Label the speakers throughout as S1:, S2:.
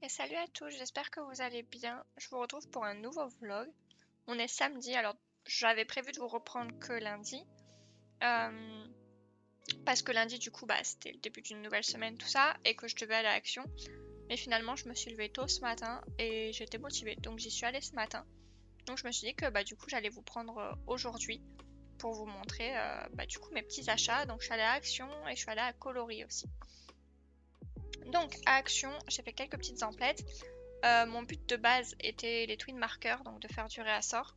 S1: Et salut à tous, j'espère que vous allez bien. Je vous retrouve pour un nouveau vlog. On est samedi, alors j'avais prévu de vous reprendre que lundi. Parce que lundi, du coup, c'était le début d'une nouvelle semaine, tout ça, et que je devais aller à Action. Mais finalement, je me suis levée tôt ce matin et j'étais motivée, donc j'y suis allée ce matin. Donc je me suis dit que du coup, j'allais vous prendre aujourd'hui pour vous montrer du coup mes petits achats. Donc je suis allée à Action et je suis allée à Coloris aussi. Donc à Action, j'ai fait quelques petites emplettes. Mon but de base était les twin markers, donc de faire du réassort.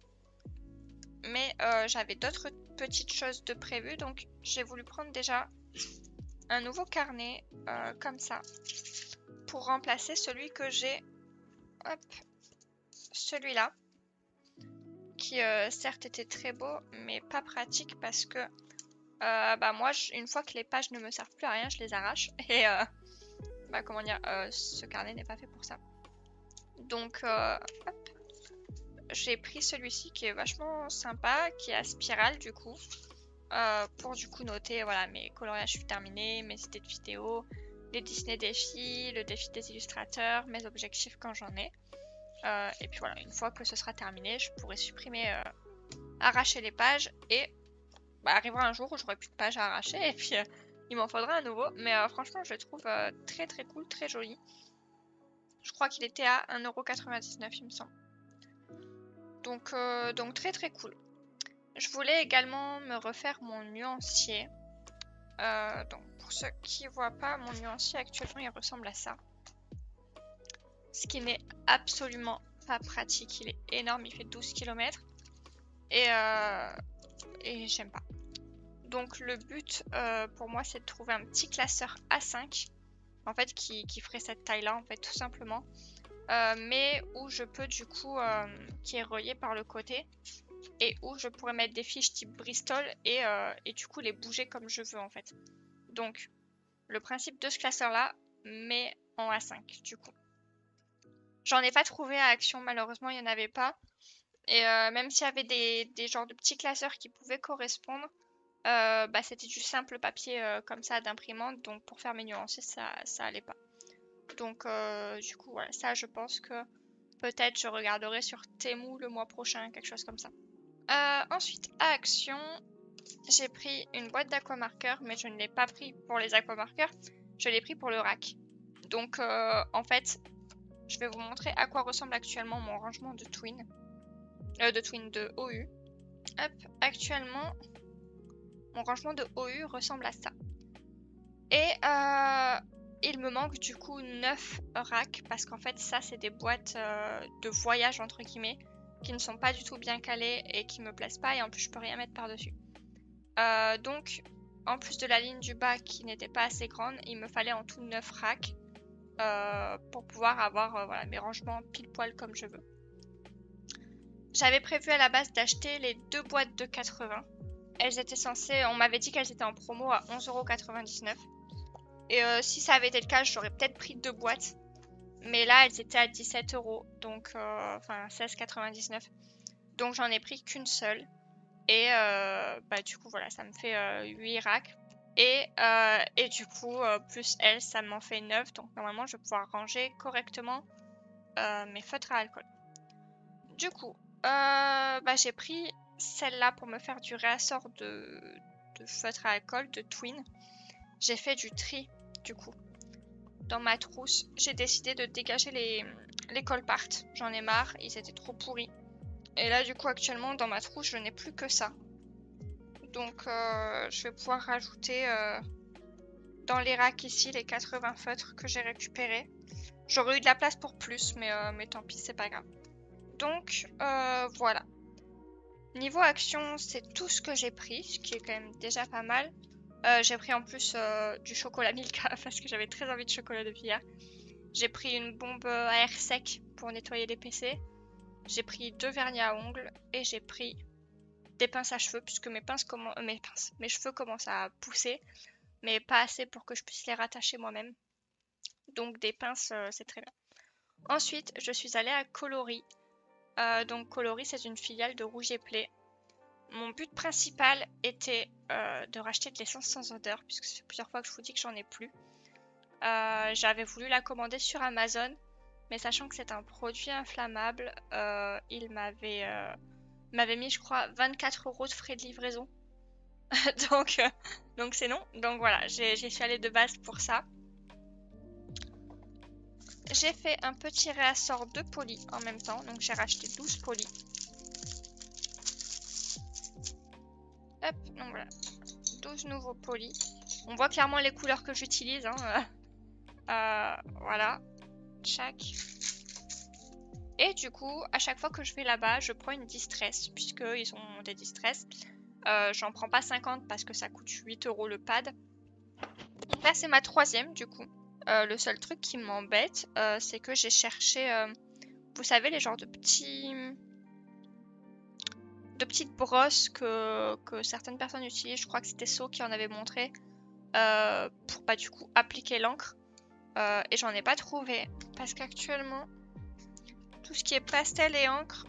S1: Mais j'avais d'autres petites choses de prévues, donc j'ai voulu prendre déjà un nouveau carnet comme ça pour remplacer celui que j'ai, hop, celui-là, qui certes était très beau, mais pas pratique parce que moi, une fois que les pages ne me servent plus à rien, je les arrache. Et comment dire, ce carnet n'est pas fait pour ça. Donc, hop, j'ai pris celui-ci qui est vachement sympa, qui est à spirale du coup, pour du coup noter voilà, mes coloriages terminés, mes idées de vidéos, les Disney défis, le défi des illustrateurs, mes objectifs quand j'en ai. Et puis voilà, une fois que ce sera terminé, je pourrai supprimer, arracher les pages et arrivera un jour où j'aurai plus de pages à arracher et puis il m'en faudra un nouveau. Mais franchement, je le trouve très très cool, très joli. Je crois qu'il était à 1,99 € il me semble. Donc très très cool. Je voulais également me refaire mon nuancier. Donc pour ceux qui ne voient pas, mon nuancier actuellement il ressemble à ça. Ce qui n'est absolument pas pratique. Il est énorme, il fait 12 km. Et j'aime pas. Donc le but pour moi c'est de trouver un petit classeur A5. En fait qui ferait cette taille là en fait tout simplement. Mais où je peux du coup, qui est relié par le côté. Et où je pourrais mettre des fiches type Bristol et du coup les bouger comme je veux en fait. Donc le principe de ce classeur là, mais en A5 du coup. J'en ai pas trouvé à Action, malheureusement il n'y en avait pas. Et même s'il y avait des genres de petits classeurs qui pouvaient correspondre, c'était du simple papier comme ça d'imprimante, donc pour faire mes nuanciers ça allait pas. Donc du coup voilà, ça je pense que peut-être je regarderai sur Temu le mois prochain, quelque chose comme ça. Ensuite à Action, j'ai pris une boîte d'aquamarqueurs, mais je ne l'ai pas pris pour les aquamarqueurs, je l'ai pris pour le rack. Donc en fait, je vais vous montrer à quoi ressemble actuellement mon rangement de twin. De OU. Hop, actuellement, mon rangement de OU ressemble à ça. Et il me manque du coup 9 racks, parce qu'en fait ça c'est des boîtes de voyage entre guillemets, qui ne sont pas du tout bien calées et qui me plaisent pas, et en plus je peux rien mettre par dessus. Donc en plus de la ligne du bas qui n'était pas assez grande, il me fallait en tout 9 racks pour pouvoir avoir voilà, mes rangements pile poil comme je veux. J'avais prévu à la base d'acheter les 2 boîtes de 80. Elles étaient censées, on m'avait dit qu'elles étaient en promo à 11,99 €. Et si ça avait été le cas, j'aurais peut-être pris 2 boîtes. Mais là, elles étaient à 17 €, donc enfin 16,99 €. Donc j'en ai pris qu'une seule. Et du coup, voilà, ça me fait 8 racks. Et du coup, plus elle, ça m'en fait 9. Donc normalement, je vais pouvoir ranger correctement mes feutres à alcool. Du coup, j'ai pris celle-là pour me faire du réassort de feutre à alcool, de twin. J'ai fait du tri, du coup. Dans ma trousse, j'ai décidé de dégager les Colpart. J'en ai marre, ils étaient trop pourris. Et là, du coup, actuellement, dans ma trousse, je n'ai plus que ça. Donc, je vais pouvoir rajouter dans les racks ici les 80 feutres que j'ai récupérés. J'aurais eu de la place pour plus, mais tant pis, c'est pas grave. Donc, voilà. Niveau action, c'est tout ce que j'ai pris, ce qui est quand même déjà pas mal. J'ai pris en plus du chocolat Milka parce que j'avais très envie de chocolat depuis hier. J'ai pris une bombe à air sec pour nettoyer les PC. J'ai pris 2 vernis à ongles et j'ai pris des pinces à cheveux puisque mes cheveux commencent à pousser, mais pas assez pour que je puisse les rattacher moi-même. Donc des pinces, c'est très bien. Ensuite, je suis allée à Coloris. Donc Coloris, c'est une filiale de Rouge et Play. Mon but principal était de racheter de l'essence sans odeur, puisque ça fait plusieurs fois que je vous dis que j'en ai plus. J'avais voulu la commander sur Amazon, mais sachant que c'est un produit inflammable, il m'avait mis, je crois, 24 € de frais de livraison. donc c'est non. Donc voilà, j'y suis allée de base pour ça. J'ai fait un petit réassort de polis en même temps, donc j'ai racheté 12 polis. Hop, donc voilà, 12 nouveaux polis. On voit clairement les couleurs que j'utilise, hein. Voilà, tchac. Et du coup, à chaque fois que je vais là-bas, je prends une distress, puisqu'ils ont des distress. J'en prends pas 50 parce que ça coûte 8 € le pad. Donc là, c'est ma troisième du coup. Le seul truc qui m'embête, c'est que j'ai cherché, vous savez, les genres de petites brosses que certaines personnes utilisent. Je crois que c'était So qui en avait montré pour pas du coup appliquer l'encre. Et j'en ai pas trouvé parce qu'actuellement, tout ce qui est pastel et encre,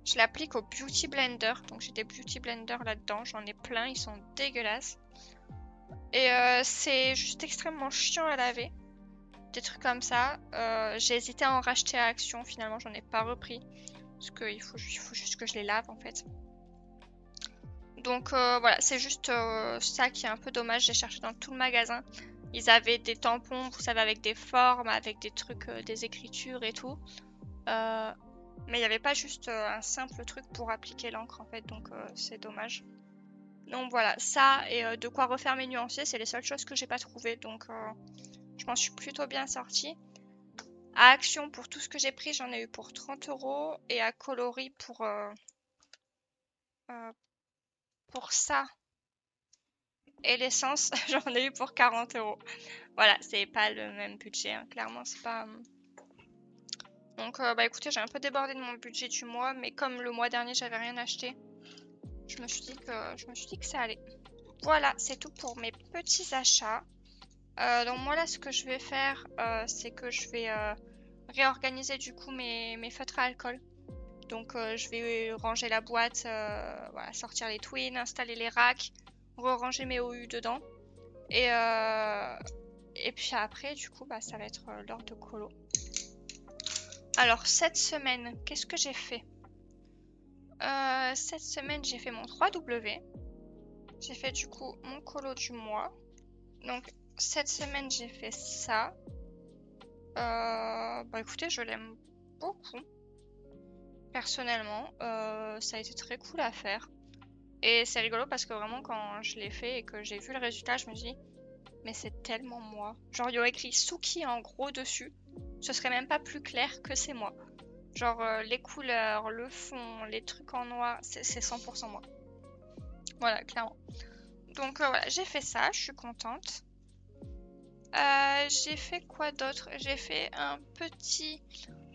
S1: je l'applique au Beauty Blender. Donc j'ai des Beauty Blender là-dedans, j'en ai plein, ils sont dégueulasses. Et c'est juste extrêmement chiant à laver. Des trucs comme ça. J'ai hésité à en racheter à Action, finalement j'en ai pas repris. Parce qu'il faut juste que je les lave en fait. Donc voilà, c'est juste ça qui est un peu dommage. J'ai cherché dans tout le magasin. Ils avaient des tampons, vous savez, avec des formes, avec des trucs, des écritures et tout. Mais il n'y avait pas juste un simple truc pour appliquer l'encre en fait, donc c'est dommage. Donc voilà, ça et de quoi refaire mes nuanciers, c'est les seules choses que j'ai pas trouvées, donc je m'en suis plutôt bien sortie. À Action, pour tout ce que j'ai pris, j'en ai eu pour 30 € et à Coloris pour ça et l'essence, j'en ai eu pour 40 €. Voilà, c'est pas le même budget, hein. Clairement, c'est pas... Donc bah écoutez, j'ai un peu débordé de mon budget du mois, mais comme le mois dernier, j'avais rien acheté, je me suis dit que ça allait. Voilà, c'est tout pour mes petits achats. Donc moi là, ce que je vais faire, c'est que je vais réorganiser du coup mes feutres à alcool. Donc je vais ranger la boîte, voilà, sortir les twins, installer les racks, ranger mes OU dedans. Et puis après, du coup, bah, ça va être l'heure de colo. Alors cette semaine, qu'est-ce que j'ai fait? Cette semaine, j'ai fait mon 3W. J'ai fait du coup mon colo du mois. Donc cette semaine, j'ai fait ça. Bah écoutez, je l'aime beaucoup. Personnellement, ça a été très cool à faire. Et c'est rigolo parce que vraiment quand je l'ai fait et que j'ai vu le résultat, je me dis mais c'est tellement moi. Genre il y aurait écrit Suki en gros dessus. Ce serait même pas plus clair que c'est moi. Genre les couleurs, le fond, les trucs en noir, c'est 100% moi. Voilà, clairement. Donc voilà, j'ai fait ça, je suis contente. J'ai fait quoi d'autre? J'ai fait un petit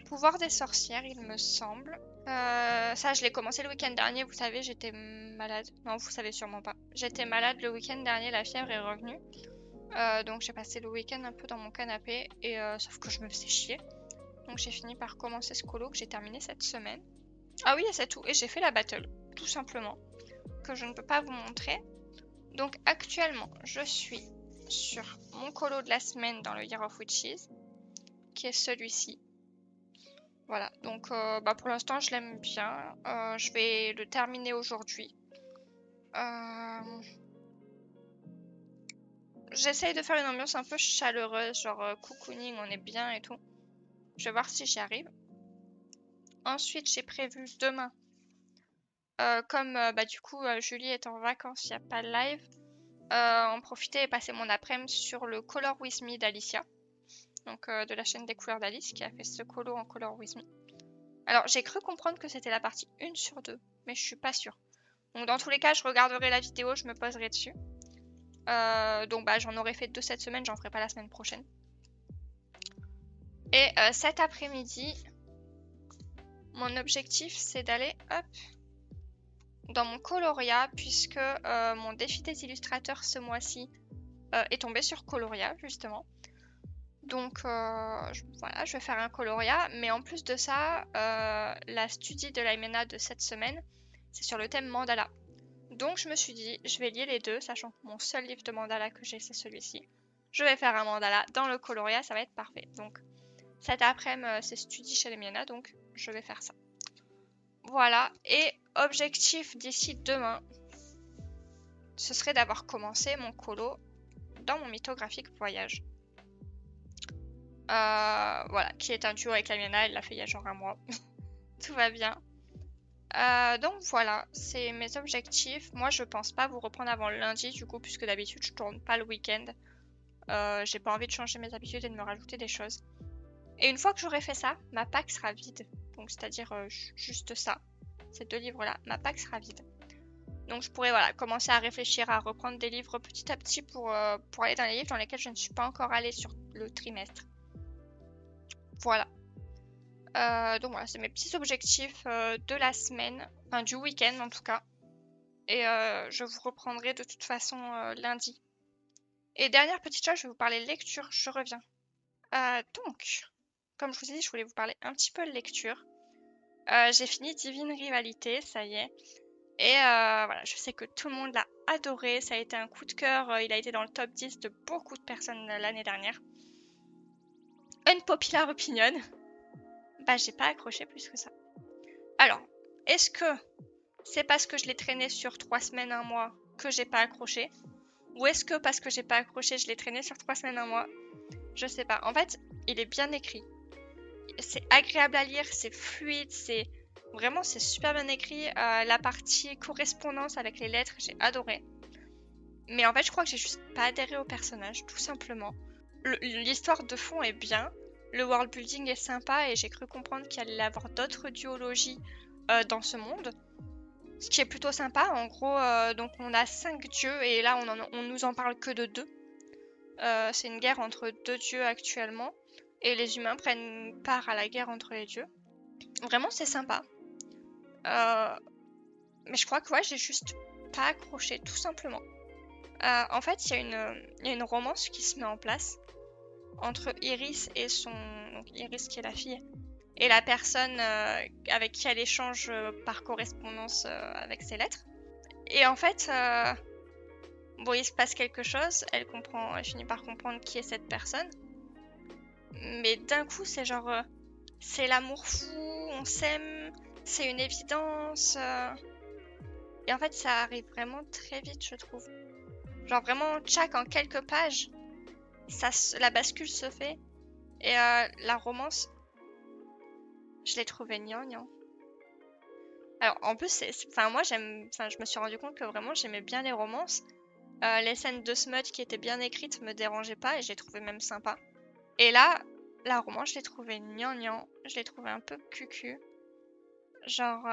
S1: pouvoir des sorcières, il me semble. Ça, je l'ai commencé le week-end dernier, vous savez, j'étais malade. Non, vous savez sûrement pas. J'étais malade le week-end dernier, la fièvre est revenue. Donc j'ai passé le week-end un peu dans mon canapé, et sauf que je me faisais chier. Donc j'ai fini par commencer ce colo que j'ai terminé cette semaine. Ah oui, c'est tout. Et j'ai fait la battle, tout simplement, que je ne peux pas vous montrer. Donc actuellement, je suis sur mon colo de la semaine dans le Year of Witches, qui est celui-ci. Voilà, donc bah pour l'instant je l'aime bien. Je vais le terminer aujourd'hui. J'essaye de faire une ambiance un peu chaleureuse, genre cocooning, on est bien et tout. Je vais voir si j'y arrive. Ensuite, j'ai prévu demain, comme bah, du coup Julie est en vacances, il n'y a pas de live, en profiter et passer mon après-midi sur le Color With Me d'Alicia. Donc de la chaîne des couleurs d'Alice qui a fait ce colo en Color With Me. Alors j'ai cru comprendre que c'était la partie 1 sur 2, mais je suis pas sûre. Donc dans tous les cas, je regarderai la vidéo, je me poserai dessus. Donc bah j'en aurai fait 2 cette semaine, j'en ferai pas la semaine prochaine. Et cet après-midi, mon objectif c'est d'aller dans mon Coloria, puisque mon défi des illustrateurs ce mois-ci est tombé sur Coloria justement. Donc voilà, je vais faire un Coloria, mais en plus de ça, la studie de l'Aimena de cette semaine, c'est sur le thème mandala. Donc je me suis dit, je vais lier les deux, sachant que mon seul livre de mandala que j'ai, c'est celui-ci. Je vais faire un mandala dans le Coloria, ça va être parfait. Donc Cet après-midi, c'est Studi chez les Mienna, donc je vais faire ça. Voilà, et objectif d'ici demain, ce serait d'avoir commencé mon colo dans mon mythographique voyage. Voilà, qui est un duo avec la Mienna, elle l'a fait il y a genre un mois. Tout va bien. Donc voilà, c'est mes objectifs. Moi, je pense pas vous reprendre avant le lundi, du coup, puisque d'habitude, je tourne pas le week-end. J'ai pas envie de changer mes habitudes et de me rajouter des choses. Et une fois que j'aurai fait ça, ma pack sera vide. Donc, c'est-à-dire juste ça, ces 2 livres-là, ma pack sera vide. Donc, je pourrais voilà, commencer à réfléchir, à reprendre des livres petit à petit pour aller dans les livres dans lesquels je ne suis pas encore allée sur le trimestre. Voilà. Donc voilà, c'est mes petits objectifs de la semaine, enfin du week-end en tout cas. Et je vous reprendrai de toute façon lundi. Et dernière petite chose, je vais vous parler lecture, je reviens. Donc, comme je vous ai dit, je voulais vous parler un petit peu de lecture. J'ai fini Divine Rivalité, ça y est. Et voilà, je sais que tout le monde l'a adoré, ça a été un coup de cœur, il a été dans le top 10 de beaucoup de personnes l'année dernière. Unpopular opinion, bah j'ai pas accroché plus que ça. Alors, est-ce que c'est parce que je l'ai traîné sur 3 semaines, 1 mois que j'ai pas accroché? Ou est-ce que parce que j'ai pas accroché, je l'ai traîné sur 3 semaines, 1 mois? Je sais pas. En fait, il est bien écrit. C'est agréable à lire, c'est fluide, c'est super bien écrit. La partie correspondance avec les lettres, j'ai adoré. Mais en fait, je crois que j'ai juste pas adhéré au personnage, tout simplement. L'histoire de fond est bien. Le world building est sympa et j'ai cru comprendre qu'il allait y avoir d'autres duologies dans ce monde. Ce qui est plutôt sympa. En gros, donc on a 5 dieux et là on nous en parle que de 2. C'est une guerre entre 2 dieux actuellement. Et les humains prennent part à la guerre entre les dieux. Vraiment, c'est sympa. Mais je crois que ouais, j'ai juste pas accroché, tout simplement. En fait, il y a une romance qui se met en place entre Iris et donc Iris qui est la fille, et la personne avec qui elle échange par correspondance avec ses lettres. Et en fait, bon, il se passe quelque chose, elle finit par comprendre qui est cette personne. Mais d'un coup, c'est genre, c'est l'amour fou, on s'aime, c'est une évidence. Et en fait, ça arrive vraiment très vite, je trouve. Genre vraiment, tchac, en quelques pages, la bascule se fait. Et la romance, je l'ai trouvée gnangnan. Alors, en plus, moi, je me suis rendu compte que vraiment, j'aimais bien les romances. Les scènes de smut qui étaient bien écrites me dérangeaient pas et je les trouvais même sympas. Et là, la romance, je l'ai trouvée gnangnan. Je l'ai trouvée un peu cucu. Genre,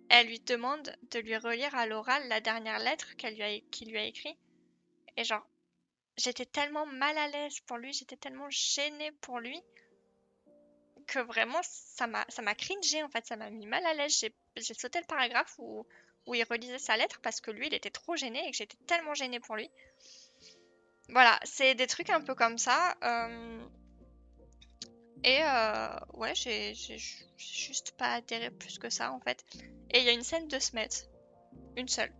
S1: elle lui demande de lui relire à l'oral la dernière lettre qu'il lui a écrite. Et genre, j'étais tellement mal à l'aise pour lui, j'étais tellement gênée pour lui, que vraiment, ça m'a cringé en fait, ça m'a mis mal à l'aise. J'ai sauté le paragraphe où il relisait sa lettre parce que lui, il était trop gêné et que j'étais tellement gênée pour lui. Voilà, c'est des trucs un peu comme ça. Et ouais, j'ai juste pas adhéré plus que ça en fait. Et il y a une scène de Smet, une seule.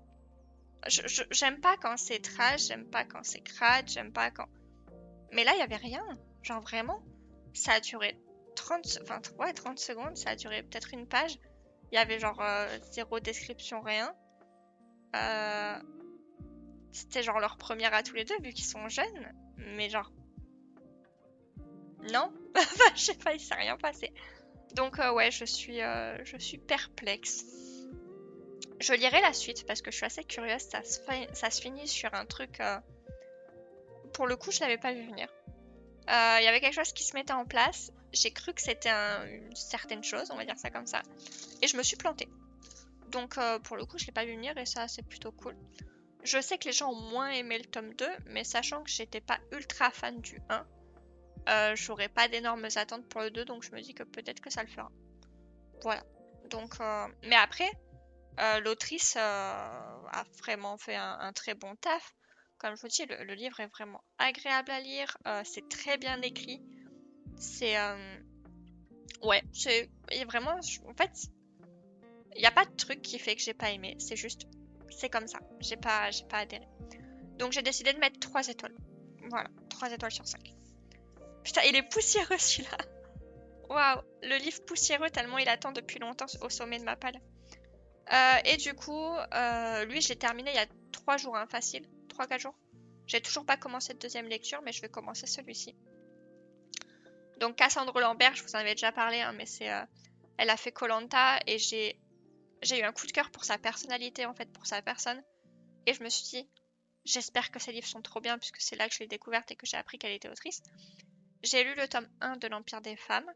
S1: J'aime pas quand c'est trash, j'aime pas quand c'est crade, j'aime pas quand... Mais là, il y avait rien. Genre vraiment, ça a duré 30 secondes, ça a duré peut-être une page. Il y avait genre 0 description, rien. C'était genre leur première à tous les deux, vu qu'ils sont jeunes. Mais genre... Non. Je sais pas, il s'est rien passé. Donc ouais, je suis perplexe. Je lirai la suite parce que je suis assez curieuse. Ça se finit sur un truc... Pour le coup, je l'avais pas vu venir. Il y avait quelque chose qui se mettait en place. J'ai cru que c'était une certaine chose, on va dire ça comme ça. Et je me suis plantée. Donc pour le coup, je l'ai pas vu venir et ça, c'est plutôt cool. Je sais que les gens ont moins aimé le tome 2, mais sachant que j'étais pas ultra fan du 1, j'aurais pas d'énormes attentes pour le 2, donc je me dis que peut-être que ça le fera. Voilà. Donc, mais après, l'autrice a vraiment fait un très bon taf. Comme je vous dis, le livre est vraiment agréable à lire, c'est très bien écrit. C'est... ouais, c'est vraiment... En fait, il n'y a pas de truc qui fait que j'ai pas aimé. C'est juste... C'est comme ça. J'ai pas adhéré. Donc j'ai décidé de mettre 3 étoiles. Voilà, 3 étoiles sur 5. Putain, il est poussiéreux celui-là. Waouh, le livre poussiéreux tellement il attend depuis longtemps au sommet de ma palle. Et du coup, lui, je l'ai terminé il y a 3 jours, hein, facile. 3-4 jours. J'ai toujours pas commencé de deuxième lecture, mais je vais commencer celui-ci. Donc Cassandre Lambert, je vous en avais déjà parlé, hein, mais c'est, elle a fait Koh-Lanta et j'ai eu un coup de cœur pour sa personnalité, en fait, pour sa personne. Et je me suis dit, j'espère que ses livres sont trop bien, puisque c'est là que je l'ai découverte et que j'ai appris qu'elle était autrice. J'ai lu le tome 1 de l'Empire des femmes.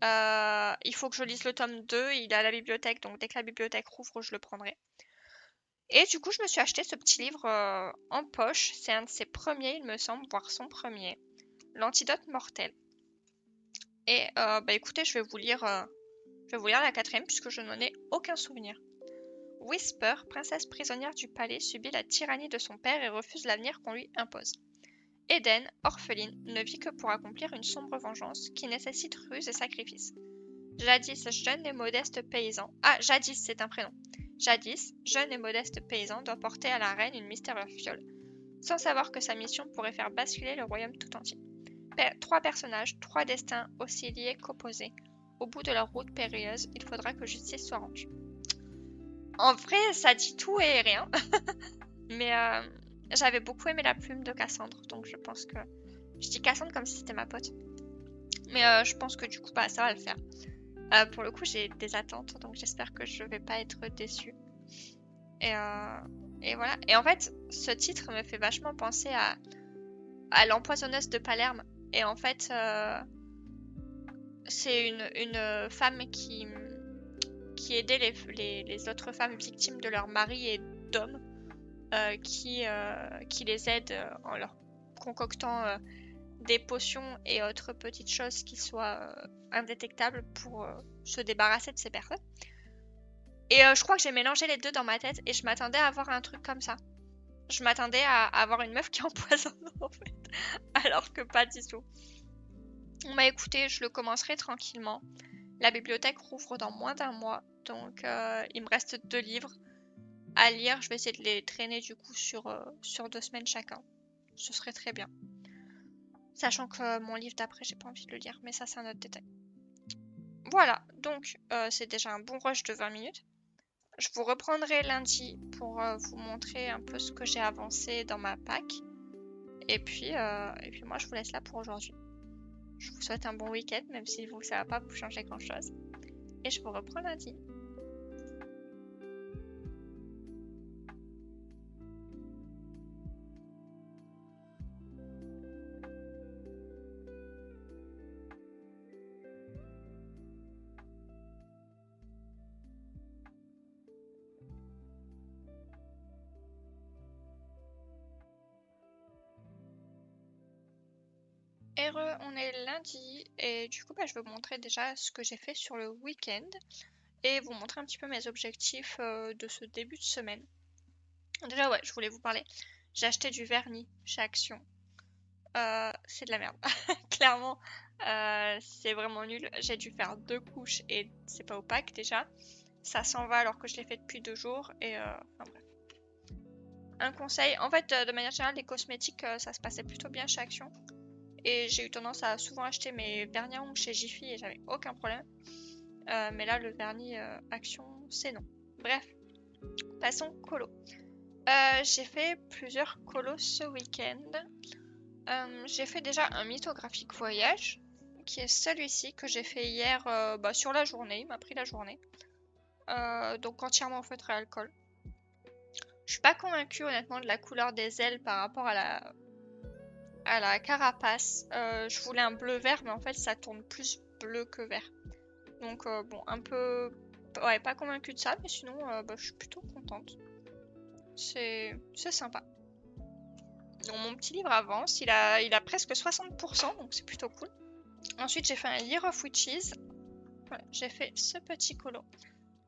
S1: Il faut que je lise le tome 2, il est à la bibliothèque, donc dès que la bibliothèque rouvre, je le prendrai. Et du coup, je me suis acheté ce petit livre en poche. C'est un de ses premiers, il me semble, voire son premier. L'Antidote mortel. Et bah écoutez, je vais vous lire la 4e puisque je n'en ai aucun souvenir. Whisper, princesse prisonnière du palais, subit la tyrannie de son père et refuse l'avenir qu'on lui impose. Eden, orpheline, ne vit que pour accomplir une sombre vengeance qui nécessite ruse et sacrifice. Jadis jeune et modeste paysan. Ah, Jadis, c'est un prénom. Jadis, jeune et modeste paysan, doit porter à la reine une mystérieuse fiole, sans savoir que sa mission pourrait faire basculer le royaume tout entier. 3 personnages, 3 destins aussi liés qu'opposés. Au bout de leur route périlleuse, il faudra que justice soit rendue. En vrai, ça dit tout et rien. Mais j'avais beaucoup aimé la plume de Cassandre, donc je pense que... Je dis Cassandre comme si c'était ma pote. Mais je pense que du coup, bah, ça va le faire. Pour le coup, j'ai des attentes, donc j'espère que je vais pas être déçue. Et voilà. Et en fait, ce titre me fait vachement penser à l'empoisonneuse de Palerme. Et en fait, c'est une femme qui aidait les autres femmes victimes de leur mari et d'hommes qui les aident en leur concoctant des potions et autres petites choses qui soient indétectables pour se débarrasser de ces personnes. Et je crois que j'ai mélangé les deux dans ma tête et je m'attendais à avoir un truc comme ça. Je m'attendais à avoir une meuf qui empoisonne en fait, alors que pas du tout. Bah écoutez, je le commencerai tranquillement. La bibliothèque rouvre dans moins d'un mois, donc il me reste 2 livres à lire. Je vais essayer de les traîner du coup sur 2 semaines chacun. Ce serait très bien. Sachant que mon livre d'après, j'ai pas envie de le lire, mais ça c'est un autre détail. Voilà, donc c'est déjà un bon rush de 20 minutes. Je vous reprendrai lundi pour vous montrer un peu ce que j'ai avancé dans ma pack. Et puis moi, je vous laisse là pour aujourd'hui. Je vous souhaite un bon week-end, même si vous, ça va pas vous changer grand-chose. Et je vous reprends lundi. Heureux, on est lundi et du coup, bah, je vais vous montrer déjà ce que j'ai fait sur le week-end et vous montrer un petit peu mes objectifs de ce début de semaine. Déjà, ouais, je voulais vous parler. J'ai acheté du vernis chez Action. C'est de la merde. Clairement, c'est vraiment nul. J'ai dû faire 2 couches et c'est pas opaque déjà. Ça s'en va alors que je l'ai fait depuis 2 jours et enfin bref. Un conseil, en fait, de manière générale, les cosmétiques, ça se passait plutôt bien chez Action. Et j'ai eu tendance à souvent acheter mes vernis à ongles chez Jiffy et j'avais aucun problème. Mais là, le vernis Action, c'est non. Bref, passons colo. J'ai fait plusieurs colos ce week-end. J'ai fait déjà un mythographique voyage, qui est celui-ci que j'ai fait hier sur la journée. Il m'a pris la journée. Donc entièrement au feutre à alcool. Je suis pas convaincue honnêtement de la couleur des ailes par rapport à la carapace. Je voulais un bleu vert, mais en fait ça tourne plus bleu que vert. Donc bon, un peu... Ouais, pas convaincue de ça, mais sinon je suis plutôt contente. C'est sympa. Donc mon petit livre avance, il a presque 60%, donc c'est plutôt cool. Ensuite j'ai fait un Year of Witches. Ouais, j'ai fait ce petit colo.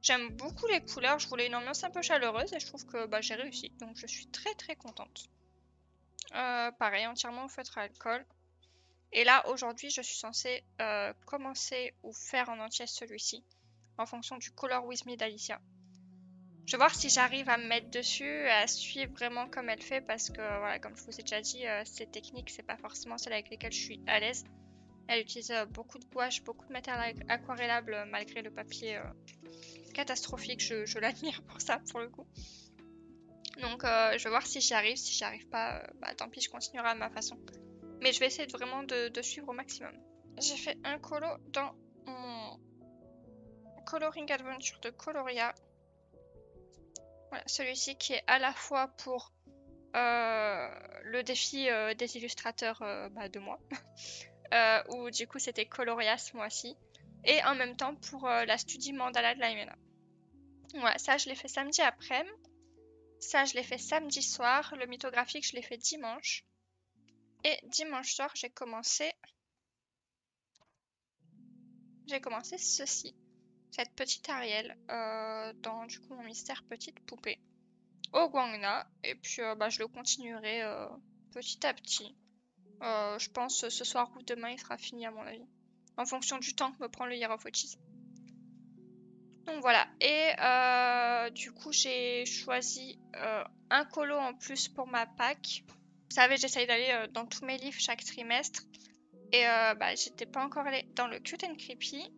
S1: J'aime beaucoup les couleurs, je voulais une ambiance un peu chaleureuse et je trouve que j'ai réussi. Donc je suis très très contente. Pareil, entièrement au feutre à alcool. Et là, aujourd'hui, je suis censée commencer ou faire en entier celui-ci, en fonction du Color With Me d'Alicia. Je vais voir si j'arrive à me mettre dessus, à suivre vraiment comme elle fait, parce que voilà, comme je vous ai déjà dit, ces techniques, c'est pas forcément celles avec lesquelles je suis à l'aise. Elle utilise beaucoup de gouache, beaucoup de matériel aquarellable, malgré le papier catastrophique. Je l'admire pour ça, pour le coup. Donc je vais voir si j'y arrive. Si j'y arrive pas, bah tant pis, je continuerai à ma façon. Mais je vais essayer vraiment de suivre au maximum. J'ai fait un colo dans mon Coloring Adventure de Coloria. Voilà, celui-ci qui est à la fois pour le défi des illustrateurs de moi, où du coup c'était Coloria ce mois-ci, et en même temps pour la Studi Mandala de l'Aimena. Voilà, ça je l'ai fait samedi après-midi, ça je l'ai fait samedi soir, le mythographique je l'ai fait dimanche, et dimanche soir j'ai commencé ceci, cette petite Ariel, dans du coup mon mystère petite poupée, au Guangna, et puis je le continuerai petit à petit. Je pense ce soir ou demain il sera fini à mon avis, en fonction du temps que me prend le Year of Witches. Donc voilà, et du coup j'ai choisi un colo en plus pour ma pack. Vous savez, j'essaye d'aller dans tous mes livres chaque trimestre, et j'étais pas encore allée dans le Cute and Creepy,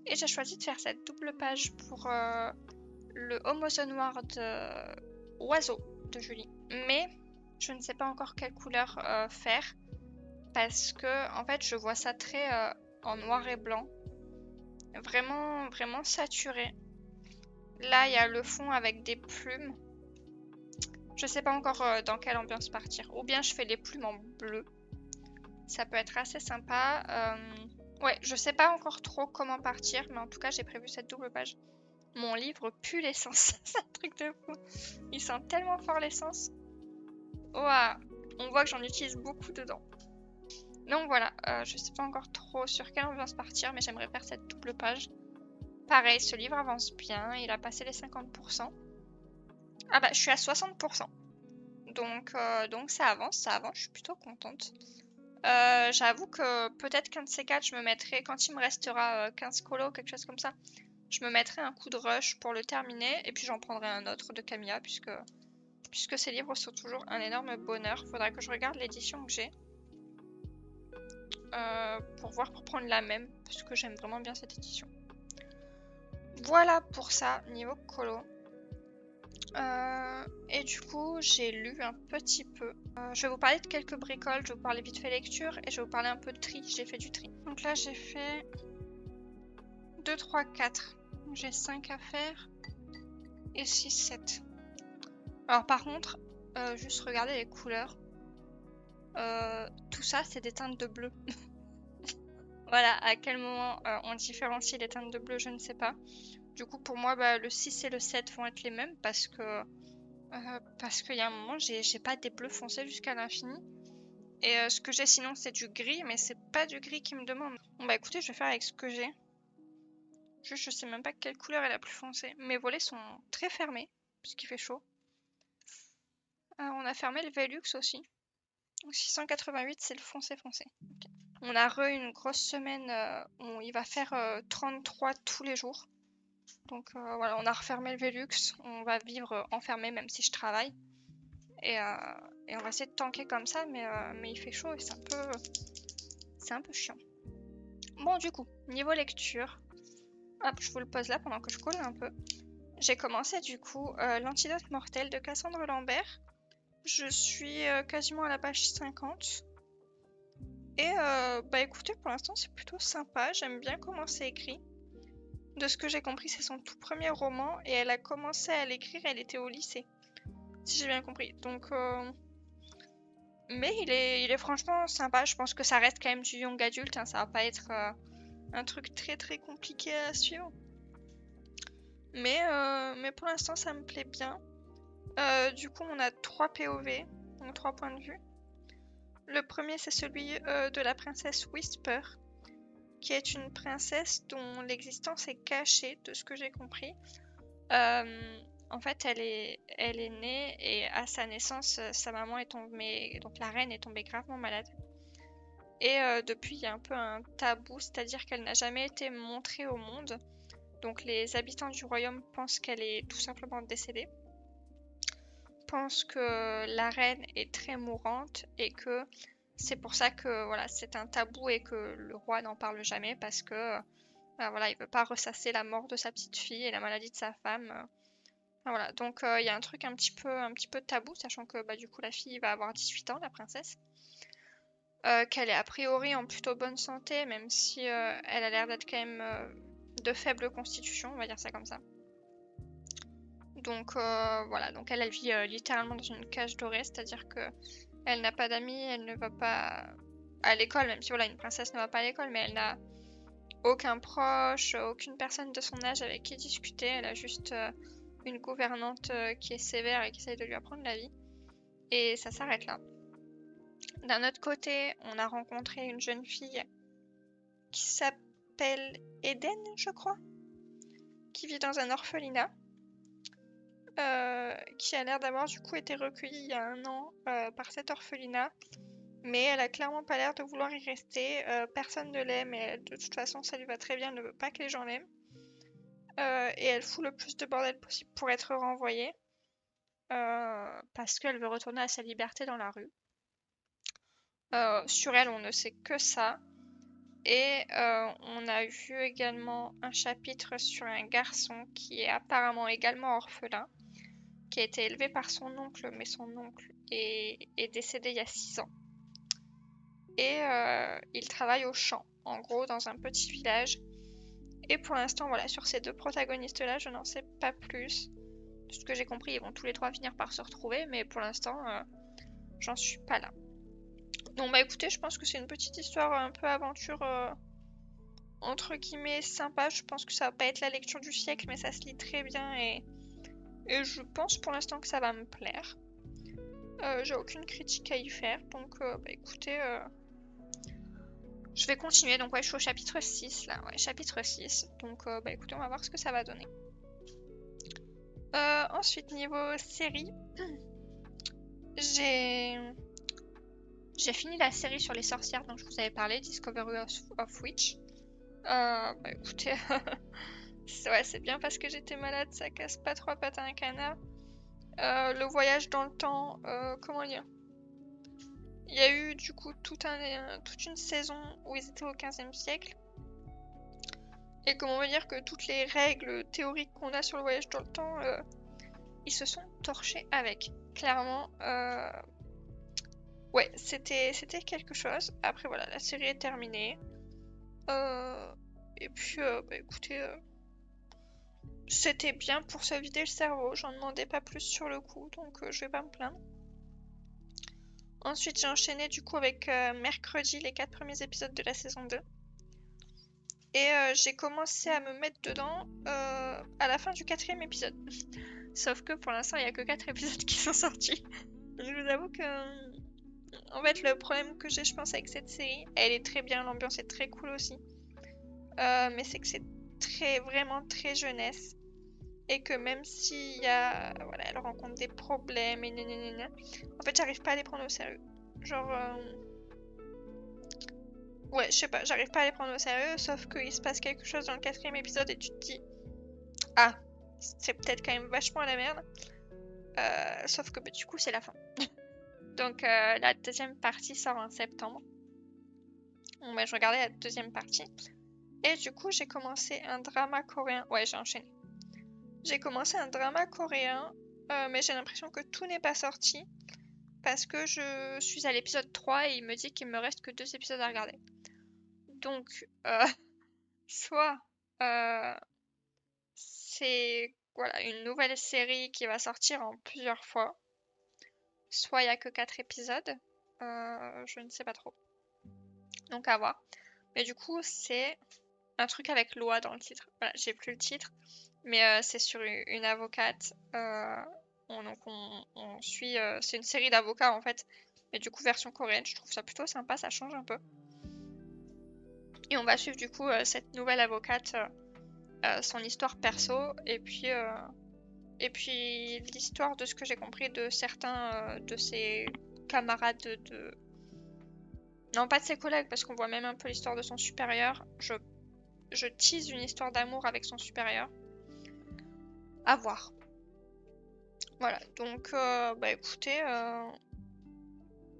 S1: et j'ai choisi de faire cette double page pour le Homozo noir de Oiseau de Julie. Mais je ne sais pas encore quelle couleur faire, parce que en fait je vois ça très en noir et blanc, vraiment vraiment saturé. Là il y a le fond avec des plumes, je sais pas encore dans quelle ambiance partir, ou bien je fais les plumes en bleu, ça peut être assez sympa. Ouais, je sais pas encore trop comment partir, mais en tout cas j'ai prévu cette double page. Mon livre pue l'essence, c'est un truc de fou, il sent tellement fort l'essence. Ouah, on voit que j'en utilise beaucoup dedans. Donc voilà, je sais pas encore trop sur quelle ambiance partir, mais j'aimerais faire cette double page. Pareil, ce livre avance bien, il a passé les 50%. Ah bah, je suis à 60%. Donc ça avance, je suis plutôt contente. J'avoue que peut-être qu'un de ces quatre, je me mettrai, quand il me restera 15 colos, quelque chose comme ça, je me mettrai un coup de rush pour le terminer, et puis j'en prendrai un autre de Camilla, puisque ces livres sont toujours un énorme bonheur. Faudra que je regarde l'édition que j'ai. Pour voir, pour prendre la même, parce que j'aime vraiment bien cette édition. Voilà pour ça, niveau colo. Et du coup, j'ai lu un petit peu. Je vais vous parler de quelques bricoles, je vais vous parler vite fait lecture, et je vais vous parler un peu de tri, j'ai fait du tri. Donc là, j'ai fait 2, 3, 4. J'ai 5 à faire, et 6, 7. Alors par contre, juste regardez les couleurs. Tout ça, c'est des teintes de bleu. Voilà, à quel moment on différencie les teintes de bleu, je ne sais pas. Du coup, pour moi, le 6 et le 7 vont être les mêmes, parce qu'il y a un moment, j'ai pas des bleus foncés jusqu'à l'infini. Et ce que j'ai sinon, c'est du gris, mais c'est pas du gris qui me demande. Bon bah écoutez, je vais faire avec ce que j'ai. Juste, je sais même pas quelle couleur est la plus foncée. Mes volets sont très fermés, puisqu'il fait chaud. On a fermé le Velux aussi. 688, c'est le foncé foncé. Okay. On a une grosse semaine où il va faire 33 tous les jours. Donc voilà, on a refermé le Velux. On va vivre enfermé même si je travaille. Et on va essayer de tanker comme ça, mais il fait chaud et c'est un peu chiant. Bon, du coup, niveau lecture, hop, je vous le pose là pendant que je colle un peu. J'ai commencé du coup L'Antidote mortel de Cassandre Lambert. Je suis quasiment à la page 50. Et écoutez, pour l'instant c'est plutôt sympa, j'aime bien comment c'est écrit. De ce que j'ai compris, c'est son tout premier roman et elle a commencé à l'écrire, elle était au lycée, si j'ai bien compris. Donc, mais il est franchement sympa, je pense que ça reste quand même du young adulte, hein, ça va pas être un truc très très compliqué à suivre. Mais pour l'instant ça me plaît bien. Du coup on a 3 POV, donc 3 points de vue. Le premier c'est celui de la princesse Whisper, qui est une princesse dont l'existence est cachée, de ce que j'ai compris. En fait, elle est née et à sa naissance, sa maman est tombée, donc la reine est tombée gravement malade. Et depuis, il y a un peu un tabou, c'est-à-dire qu'elle n'a jamais été montrée au monde. Donc les habitants du royaume pensent qu'elle est tout simplement décédée. Pensent que la reine est très mourante et que c'est pour ça que voilà, c'est un tabou et que le roi n'en parle jamais parce que voilà, il veut pas ressasser la mort de sa petite fille et la maladie de sa femme. Voilà, donc il y a un truc un petit peu tabou, sachant que bah, du coup la fille va avoir 18 ans, la princesse. Qu'elle est a priori en plutôt bonne santé, même si elle a l'air d'être quand même de faible constitution, on va dire ça comme ça. Donc voilà, donc elle vit littéralement dans une cage dorée, c'est-à-dire que elle n'a pas d'amis, elle ne va pas à l'école, même si voilà, une princesse ne va pas à l'école, mais elle n'a aucun proche, aucune personne de son âge avec qui discuter, elle a juste une gouvernante qui est sévère et qui essaye de lui apprendre la vie. Et ça s'arrête là. D'un autre côté, on a rencontré une jeune fille qui s'appelle Eden, je crois, qui vit dans un orphelinat, qui a l'air d'avoir du coup été recueillie il y a 1 an par cet orphelinat, mais elle a clairement pas l'air de vouloir y rester. Personne ne l'aime et de toute façon ça lui va très bien, elle ne veut pas que les gens l'aiment. Et elle fout le plus de bordel possible pour être renvoyée, parce qu'elle veut retourner à sa liberté dans la rue. Sur elle, on ne sait que ça. Et on a vu également un chapitre sur un garçon qui est apparemment également orphelin, qui a été élevé par son oncle, mais son oncle est décédé il y a 6 ans. Et il travaille au champ, en gros, dans un petit village. Et pour l'instant, voilà, sur ces 2 protagonistes-là, je n'en sais pas plus. De ce que j'ai compris, ils vont tous les 3 finir par se retrouver, mais pour l'instant, j'en suis pas là. Donc bah écoutez, je pense que c'est une petite histoire un peu aventure entre guillemets sympa. Je pense que ça va pas être la lecture du siècle, mais ça se lit très bien et je pense pour l'instant que ça va me plaire. J'ai aucune critique à y faire, donc bah écoutez, je vais continuer. Donc ouais, je suis au chapitre 6 là, ouais, chapitre 6. Donc bah écoutez, on va voir ce que ça va donner. Ensuite, niveau série, j'ai fini la série sur les sorcières dont je vous avais parlé, Discovery of Witch. Bah écoutez, ouais, c'est bien parce que j'étais malade, ça casse pas 3 pattes à un canard. Le voyage dans le temps, comment dire? Il y a eu du coup toute une saison où ils étaient au 15e siècle. Et comment dire que toutes les règles théoriques qu'on a sur le voyage dans le temps, ils se sont torchés avec. Clairement, ouais, c'était quelque chose. Après voilà, la série est terminée. Et puis, bah écoutez, c'était bien pour se vider le cerveau. J'en demandais pas plus sur le coup, donc je vais pas me plaindre. Ensuite, j'ai enchaîné du coup avec mercredi les 4 premiers épisodes de la saison 2. Et j'ai commencé à me mettre dedans à la fin du 4e épisode. Sauf que pour l'instant, il n'y a que 4 épisodes qui sont sortis. Donc, je vous avoue que en fait, le problème que j'ai, je pense, avec cette série, elle est très bien, l'ambiance est très cool aussi. Mais c'est que c'est vraiment très jeunesse. Et que même si voilà, elle rencontre des problèmes et nanana, en fait, j'arrive pas à les prendre au sérieux. Genre, ouais, je sais pas, j'arrive pas à les prendre au sérieux, sauf qu'il se passe quelque chose dans le 4e épisode et tu te dis, ah, c'est peut-être quand même vachement à la merde. Sauf que bah, du coup, c'est la fin. Donc, la 2e partie sort en septembre. Bon, bah, je regardais la 2e partie. Et du coup, j'ai commencé un drama coréen. Ouais, j'ai enchaîné. J'ai commencé un drama coréen, mais j'ai l'impression que tout n'est pas sorti. Parce que je suis à l'épisode 3 et il me dit qu'il me reste que 2 épisodes à regarder. Donc, soit c'est voilà, une nouvelle série qui va sortir en plusieurs fois, soit il n'y a que 4 épisodes, je ne sais pas trop. Donc à voir. Mais du coup, c'est un truc avec loi dans le titre. Voilà, j'ai plus le titre, mais c'est sur une avocate. On suit. C'est une série d'avocats en fait, mais du coup version coréenne. Je trouve ça plutôt sympa, ça change un peu. Et on va suivre du coup cette nouvelle avocate, son histoire perso, et puis l'histoire de ce que j'ai compris de certains de ses camarades Non, pas de ses collègues, parce qu'on voit même un peu l'histoire de son supérieur. Je je tease une histoire d'amour avec son supérieur. À voir. Voilà, donc bah écoutez,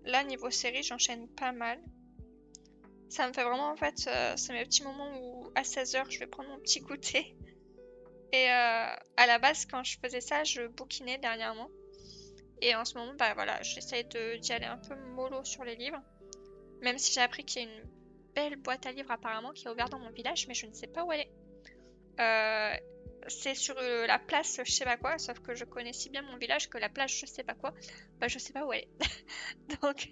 S1: là niveau série j'enchaîne pas mal. Ça me fait vraiment en fait, c'est mes petits moments où à 16h je vais prendre mon petit goûter. Et à la base quand je faisais ça je bouquinais dernièrement. Et en ce moment bah voilà, j'essaye d'y aller un peu mollo sur les livres. Même si j'ai appris qu'il y a une belle boîte à livres apparemment qui est ouverte dans mon village, mais je ne sais pas où elle est. C'est sur la place je sais pas quoi, sauf que je connais si bien mon village que la place je sais pas quoi, bah je sais pas où elle est. Donc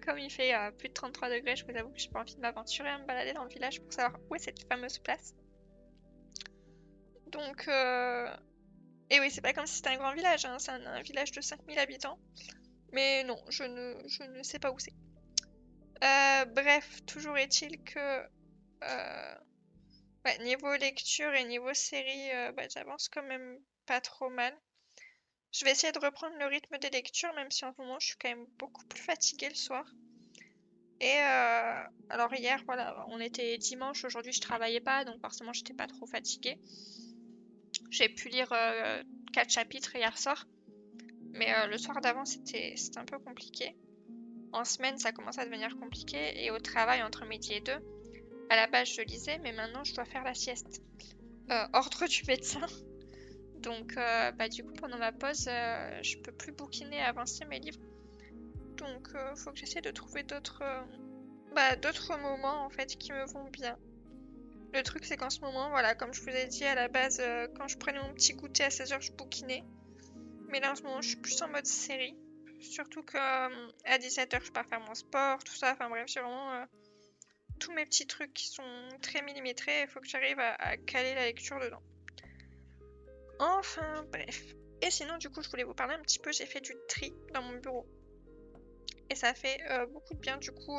S1: comme il fait plus de 33 degrés, je vous avoue que j'ai pas envie de m'aventurer à me balader dans le village pour savoir où est cette fameuse place. Donc et oui, c'est pas comme si c'était un grand village, hein, c'est un village de 5000 habitants. Mais non, je ne sais pas où c'est. Bref, toujours est-il que ouais, niveau lecture et niveau série, bah, j'avance quand même pas trop mal. Je vais essayer de reprendre le rythme des lectures, même si en ce moment je suis quand même beaucoup plus fatiguée le soir. Et alors hier, voilà, on était dimanche, aujourd'hui je travaillais pas, donc forcément j'étais pas trop fatiguée. J'ai pu lire 4 chapitres hier soir, mais le soir d'avant c'était un peu compliqué. En semaine ça commence à devenir compliqué, et au travail entre midi et 2, à la base je lisais, mais maintenant je dois faire la sieste. Ordre du médecin. Donc bah, du coup pendant ma pause, je peux plus bouquiner, avancer mes livres. Donc faut que j'essaie de trouver d'autres moments en fait qui me vont bien. Le truc c'est qu'en ce moment, voilà, comme je vous ai dit à la base, quand je prenais mon petit goûter à 16h, je bouquinais. Mais là en ce moment, je suis plus en mode série. Surtout que à 17h, je pars faire mon sport, tout ça. Enfin bref, j'ai vraiment tous mes petits trucs qui sont très millimétrés. Il faut que j'arrive à caler la lecture dedans. Enfin bref. Et sinon, du coup, je voulais vous parler un petit peu. J'ai fait du tri dans mon bureau. Et ça fait beaucoup de bien. Du coup,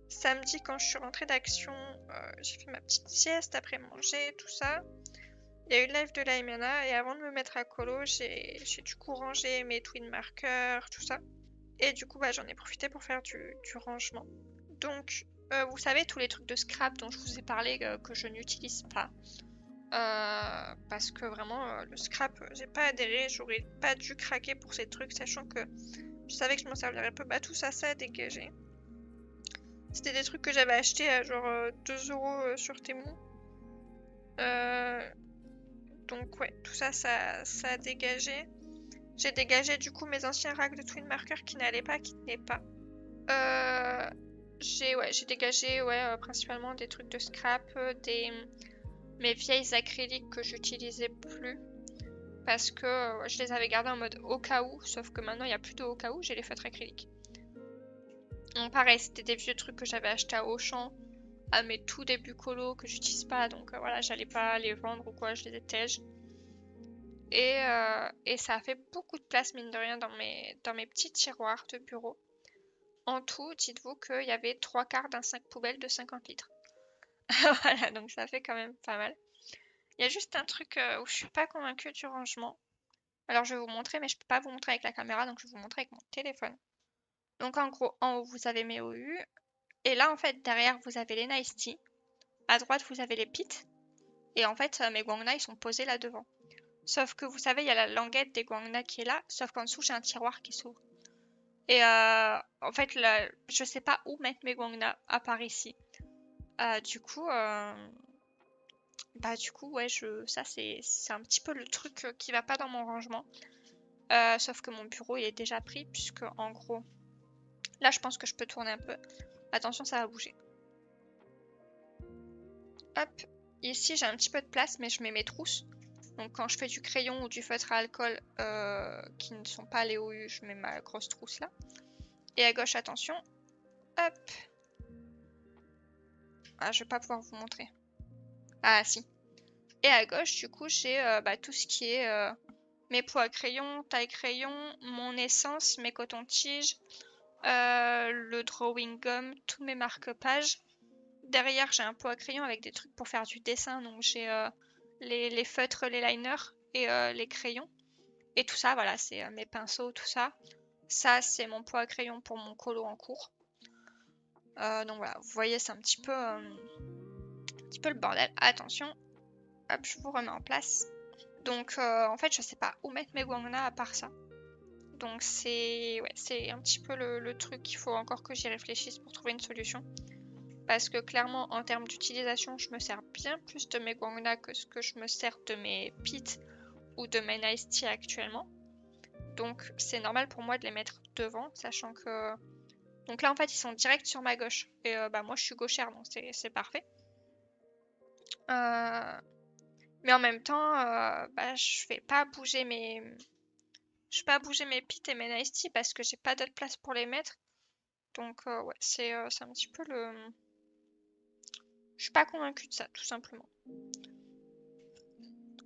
S1: samedi, quand je suis rentrée d'Action, j'ai fait ma petite sieste après manger, tout ça. Il y a eu le live de Laimena et avant de me mettre à colo, j'ai du coup rangé mes twin markers, tout ça. Et du coup, bah, j'en ai profité pour faire du rangement. Donc, vous savez, tous les trucs de scrap dont je vous ai parlé que je n'utilise pas. Parce que vraiment, le scrap, j'ai pas adhéré, j'aurais pas dû craquer pour ces trucs, sachant que je savais que je m'en servirais peu. Bah, tout ça, ça a dégagé. C'était des trucs que j'avais achetés à genre 2 € sur Temu. Donc ouais, tout ça, ça a dégagé. J'ai dégagé du coup mes anciens racks de twin marker qui n'allaient pas, qui tenaient pas. J'ai dégagé principalement des trucs de scrap, mes vieilles acryliques que j'utilisais plus. Parce que je les avais gardées en mode au cas où, sauf que maintenant il n'y a plus de au cas où, j'ai les feutres acryliques. Donc pareil, c'était des vieux trucs que j'avais achetés à Auchan, à mes tout débuts colo que j'utilise pas, donc voilà, j'allais pas les vendre ou quoi, je les étège. Et ça a fait beaucoup de place, mine de rien, dans mes petits tiroirs de bureau. En tout, dites-vous qu'il y avait 3/4 d'un sac poubelle de 50 litres. Voilà, donc ça fait quand même pas mal. Il y a juste un truc où je suis pas convaincue du rangement. Alors je vais vous montrer, mais je peux pas vous montrer avec la caméra, donc je vais vous montrer avec mon téléphone. Donc en gros, en haut, vous avez mes OU. Et là, en fait, derrière, vous avez les Nice Tea. À droite, vous avez les Pits. Et en fait, mes Guangna, ils sont posés là devant. Sauf que vous savez, il y a la languette des Guangna qui est là, sauf qu'en dessous, j'ai un tiroir qui s'ouvre. Et en fait, là, je sais pas où mettre mes Guangna, à part ici. Du coup, ouais, ça c'est un petit peu le truc qui va pas dans mon rangement. Sauf que mon bureau, il est déjà pris, puisque en gros, là, je pense que je peux tourner un peu. Attention, ça va bouger. Hop, ici, j'ai un petit peu de place, mais je mets mes trousses. Donc quand je fais du crayon ou du feutre à alcool qui ne sont pas les OU, je mets ma grosse trousse là. Et à gauche, attention. Hop. Ah, je vais pas pouvoir vous montrer. Ah, si. Et à gauche, du coup, j'ai tout ce qui est mes pots à crayon, taille crayon, mon essence, mes cotons-tiges, le drawing gum, tous mes marque-pages. Derrière, j'ai un pot à crayon avec des trucs pour faire du dessin. Donc j'ai les feutres, les liners et les crayons. Et tout ça, voilà, c'est mes pinceaux, tout ça. Ça, c'est mon pot à crayon pour mon colo en cours. Donc voilà, vous voyez, c'est un petit peu petit peu le bordel. Attention, hop, je vous remets en place. Donc en fait, je sais pas où mettre mes guangna à part ça. Donc c'est un petit peu le truc, il faut encore que j'y réfléchisse pour trouver une solution. Parce que clairement, en termes d'utilisation, je me sers bien plus de mes guangna que ce que je me sers de mes pits ou de mes nice tea actuellement. Donc c'est normal pour moi de les mettre devant, sachant que... Donc là en fait ils sont direct sur ma gauche. Et bah moi je suis gauchère donc c'est parfait. Mais en même temps, bah, je vais pas bouger mes pits et mes nice tea parce que j'ai pas d'autre place pour les mettre. Donc ouais, c'est un petit peu le... Je suis pas convaincue de ça, tout simplement.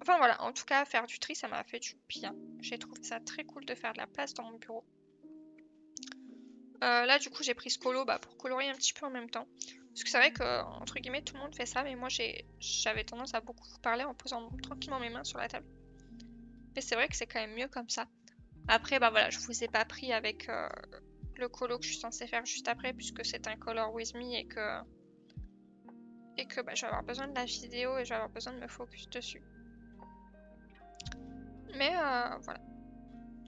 S1: Enfin voilà, en tout cas, faire du tri, ça m'a fait du bien. J'ai trouvé ça très cool de faire de la place dans mon bureau. Là, du coup, j'ai pris ce colo pour colorier un petit peu en même temps. Parce que c'est vrai que, entre guillemets, tout le monde fait ça, mais moi, j'avais tendance à beaucoup vous parler en posant tranquillement mes mains sur la table. Mais c'est vrai que c'est quand même mieux comme ça. Après, bah voilà, je vous ai pas pris avec le colo que je suis censée faire juste après, puisque c'est un color with me et que bah, je vais avoir besoin de la vidéo et je vais avoir besoin de me focus dessus. Mais voilà.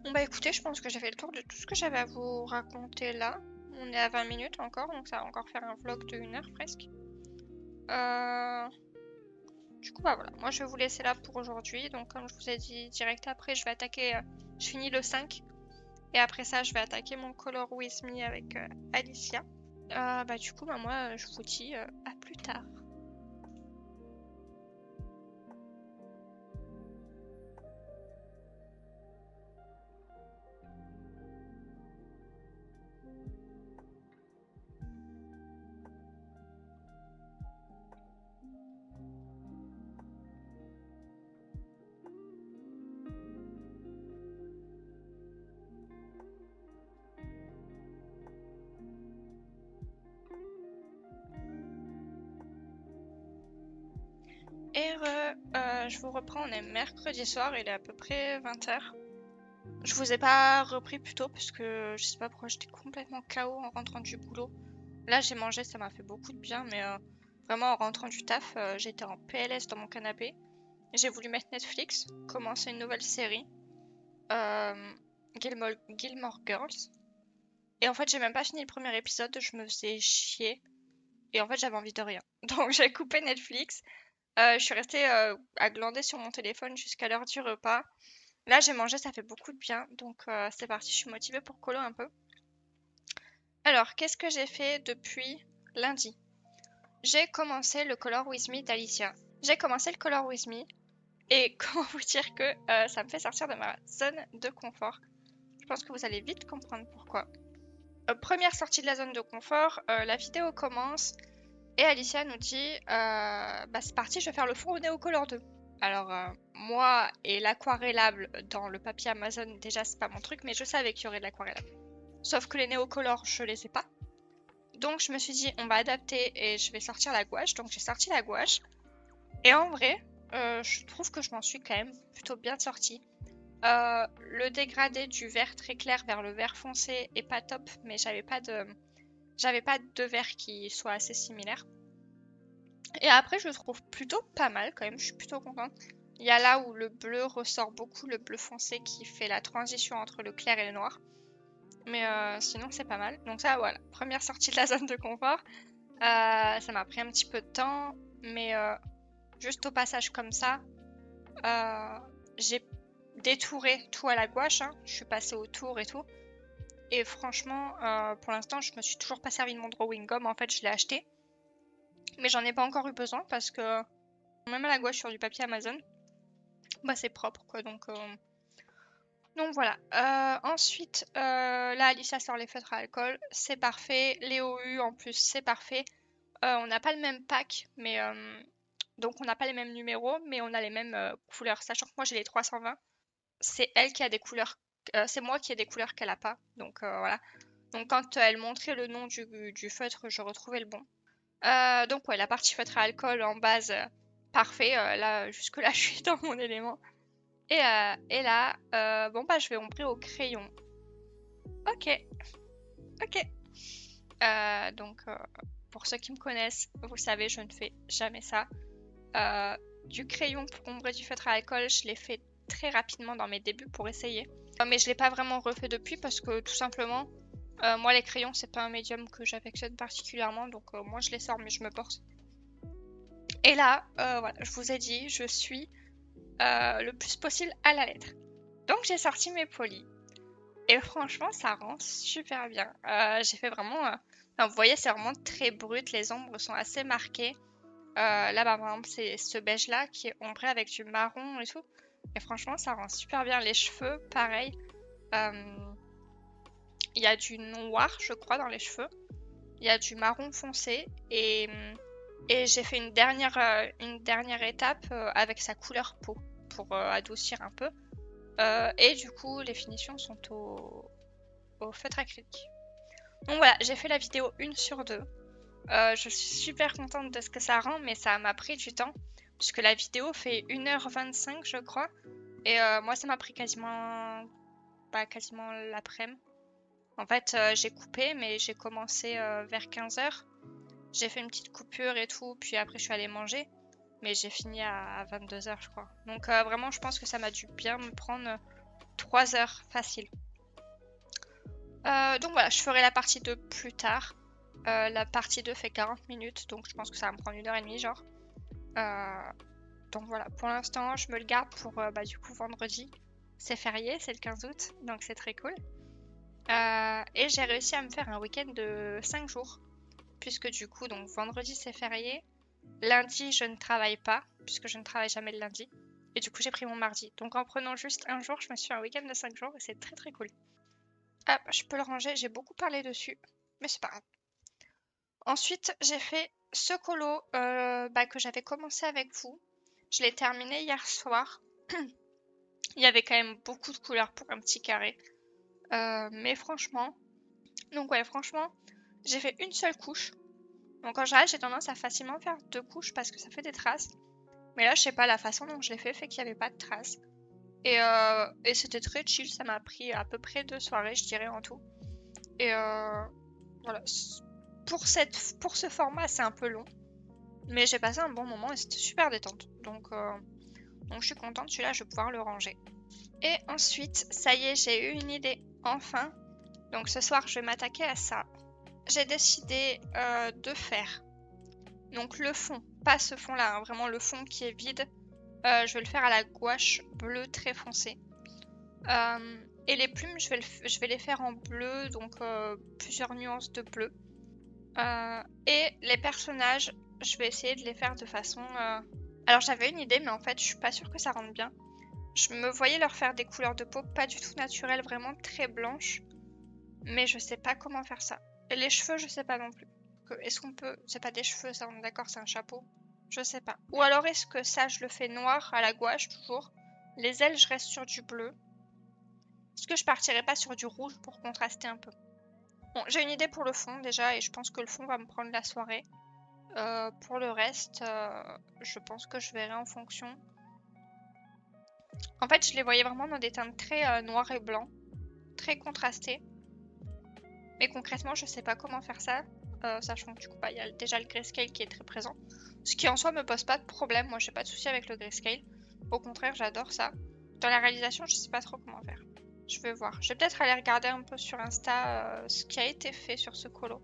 S1: Bon bah écoutez, je pense que j'ai fait le tour de tout ce que j'avais à vous raconter là. On est à 20 minutes encore, donc ça va encore faire un vlog de 1 heure presque. Du coup bah voilà, moi je vais vous laisser là pour aujourd'hui. Donc comme je vous ai dit direct après, je vais attaquer, je finis le 5. Et après ça, je vais attaquer mon Color With Me avec Alicia. Bah du coup, bah moi je vous dis à plus tard. Et je vous reprends, on est mercredi soir, il est à peu près 20h. Je vous ai pas repris plus tôt parce que je sais pas pourquoi j'étais complètement KO en rentrant du boulot. Là j'ai mangé, ça m'a fait beaucoup de bien, mais vraiment en rentrant du taf, j'étais en PLS dans mon canapé. J'ai voulu mettre Netflix, commencer une nouvelle série, Gilmore Girls. Et en fait j'ai même pas fini le premier épisode, je me faisais chier. Et en fait j'avais envie de rien. Donc j'ai coupé Netflix. Je suis restée à glander sur mon téléphone jusqu'à l'heure du repas. Là, j'ai mangé, ça fait beaucoup de bien. Donc, c'est parti, je suis motivée pour colo un peu. Alors, qu'est-ce que j'ai fait depuis lundi? J'ai commencé le Color With Me d'Alicia. J'ai commencé le Color With Me. Et comment vous dire que ça me fait sortir de ma zone de confort. Je pense que vous allez vite comprendre pourquoi. Première sortie de la zone de confort, la vidéo commence. Et Alicia nous dit, bah c'est parti, je vais faire le fond au Néocolor 2. Alors, moi et l'aquarellable dans le papier Amazon, déjà c'est pas mon truc, mais je savais qu'il y aurait de l'aquarellable. Sauf que les néocolores, je les ai pas. Donc je me suis dit, on va adapter et je vais sortir la gouache. Donc j'ai sorti la gouache. Et en vrai, je trouve que je m'en suis quand même plutôt bien sortie. Le dégradé du vert très clair vers le vert foncé est pas top, mais j'avais pas de vert qui soit assez similaire. Et après, je le trouve plutôt pas mal quand même, je suis plutôt contente. Il y a là où le bleu ressort beaucoup, le bleu foncé qui fait la transition entre le clair et le noir. Mais sinon, c'est pas mal. Donc ça, voilà, première sortie de la zone de confort. Ça m'a pris un petit peu de temps, mais juste au passage comme ça, j'ai détouré tout à la gouache. Hein. Je suis passée au tour et tout. Et franchement, pour l'instant, je me suis toujours pas servi de mon drawing gum. En fait, je l'ai acheté. Mais j'en ai pas encore eu besoin parce que même à la gouache sur du papier Amazon, bah c'est propre quoi. Donc voilà. Ensuite, là, Alicia sort les feutres à alcool. C'est parfait. Les OU en plus, c'est parfait. On n'a pas le même pack, mais donc on n'a pas les mêmes numéros, mais on a les mêmes couleurs. Sachant que moi j'ai les 320. C'est elle qui a des couleurs. C'est moi qui ai des couleurs qu'elle a pas. Donc voilà. Donc quand elle montrait le nom du feutre, je retrouvais le bon. Donc ouais, la partie feutre à alcool en base, parfait. Là, jusque-là, je suis dans mon élément. Et là, bon bah je vais ombrer au crayon. Ok. Ok. Donc pour ceux qui me connaissent, vous savez, je ne fais jamais ça. Du crayon pour combrer du feutre à alcool, je l'ai fait très rapidement dans mes débuts pour essayer. Mais je l'ai pas vraiment refait depuis parce que tout simplement, moi les crayons c'est pas un médium que j'affectionne particulièrement, donc moi je les sors mais je me force. Et là, voilà, je vous ai dit, je suis le plus possible à la lettre. Donc j'ai sorti mes polis. Et franchement, ça rend super bien. J'ai fait vraiment... enfin, vous voyez, c'est vraiment très brut. Les ombres sont assez marquées. Là, bah, par exemple, c'est ce beige-là qui est ombré avec du marron et tout. Et franchement, ça rend super bien. Les cheveux, pareil. Il y a du noir, je crois, dans les cheveux. Il y a du marron foncé. Et j'ai fait une dernière étape avec sa couleur peau pour adoucir un peu. Et du coup, les finitions sont au feutre acrylique. Donc voilà, j'ai fait la vidéo 1 sur 2. Je suis super contente de ce que ça rend, mais ça m'a pris du temps. Puisque la vidéo fait 1h25, je crois. Et moi, ça m'a pris quasiment l'après-midi. En fait, j'ai coupé, mais j'ai commencé vers 15h. J'ai fait une petite coupure et tout, puis après, je suis allée manger. Mais j'ai fini à 22h, je crois. Donc vraiment, je pense que ça m'a dû bien me prendre 3 heures facile. Donc voilà, je ferai la partie 2 plus tard. La partie 2 fait 40 minutes, donc je pense que ça va me prendre 1h30 genre. Donc voilà, pour l'instant, je me le garde pour du coup vendredi. C'est férié, c'est le 15 août, donc c'est très cool. Et j'ai réussi à me faire un week-end de 5 jours. Puisque du coup, donc vendredi c'est férié. Lundi, je ne travaille pas, puisque je ne travaille jamais le lundi. Et du coup, j'ai pris mon mardi. Donc en prenant juste un jour, je me suis fait un week-end de 5 jours et c'est très très cool. Ah, je peux le ranger, j'ai beaucoup parlé dessus, mais c'est pas grave. Ensuite, j'ai fait ce colo que j'avais commencé avec vous. Je l'ai terminé hier soir. Il y avait quand même beaucoup de couleurs pour un petit carré. Mais franchement... Donc ouais, franchement, j'ai fait une seule couche. Donc en général, j'ai tendance à facilement faire 2 couches parce que ça fait des traces. Mais là, je sais pas, la façon dont je l'ai fait qu'il n'y avait pas de traces. Et c'était très chill, ça m'a pris à peu près 2 soirées, je dirais, en tout. Et voilà. Pour ce format, c'est un peu long. Mais j'ai passé un bon moment et c'était super détente. Donc je suis contente, celui-là, je vais pouvoir le ranger. Et ensuite, ça y est, j'ai eu une idée, enfin. Donc ce soir, je vais m'attaquer à ça. J'ai décidé de faire donc le fond, pas ce fond-là, hein, vraiment le fond qui est vide. Je vais le faire à la gouache bleu très foncé. Et les plumes, je vais les faire en bleu, donc plusieurs nuances de bleu. Et les personnages, je vais essayer de les faire de façon... Alors j'avais une idée, mais en fait, je suis pas sûre que ça rentre bien. Je me voyais leur faire des couleurs de peau pas du tout naturelles, vraiment très blanches. Mais je sais pas comment faire ça. Et les cheveux, je sais pas non plus. Est-ce qu'on peut... C'est pas des cheveux, ça, on est d'accord, c'est un chapeau. Je sais pas. Ou alors est-ce que ça, je le fais noir à la gouache, toujours. Les ailes, je reste sur du bleu. Est-ce que je partirais pas sur du rouge pour contraster un peu? Bon, j'ai une idée pour le fond déjà, et je pense que le fond va me prendre la soirée. Pour le reste, je pense que je verrai en fonction. En fait, je les voyais vraiment dans des teintes très noir et blanc. Très contrastées. Mais concrètement, je sais pas comment faire ça. Sachant que du coup, il y a déjà le grayscale qui est très présent. Ce qui en soi me pose pas de problème. Moi, j'ai pas de souci avec le grayscale. Au contraire, j'adore ça. Dans la réalisation, je sais pas trop comment faire. Je vais voir. Je vais peut-être aller regarder un peu sur Insta ce qui a été fait sur ce colo.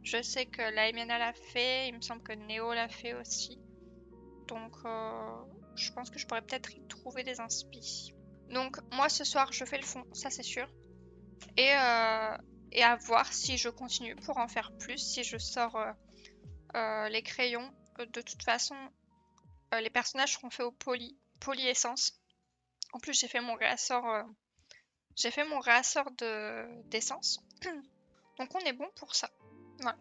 S1: Je sais que la Emiana l'a fait. Il me semble que Néo l'a fait aussi. Donc, je pense que je pourrais peut-être y trouver des inspi. Donc, moi, ce soir, je fais le fond. Ça, c'est sûr. Et à voir si je continue pour en faire plus, si je sors les crayons. De toute façon, les personnages seront faits au poly essence. En plus, j'ai fait mon réassort d'essence. Donc on est bon pour ça. Voilà.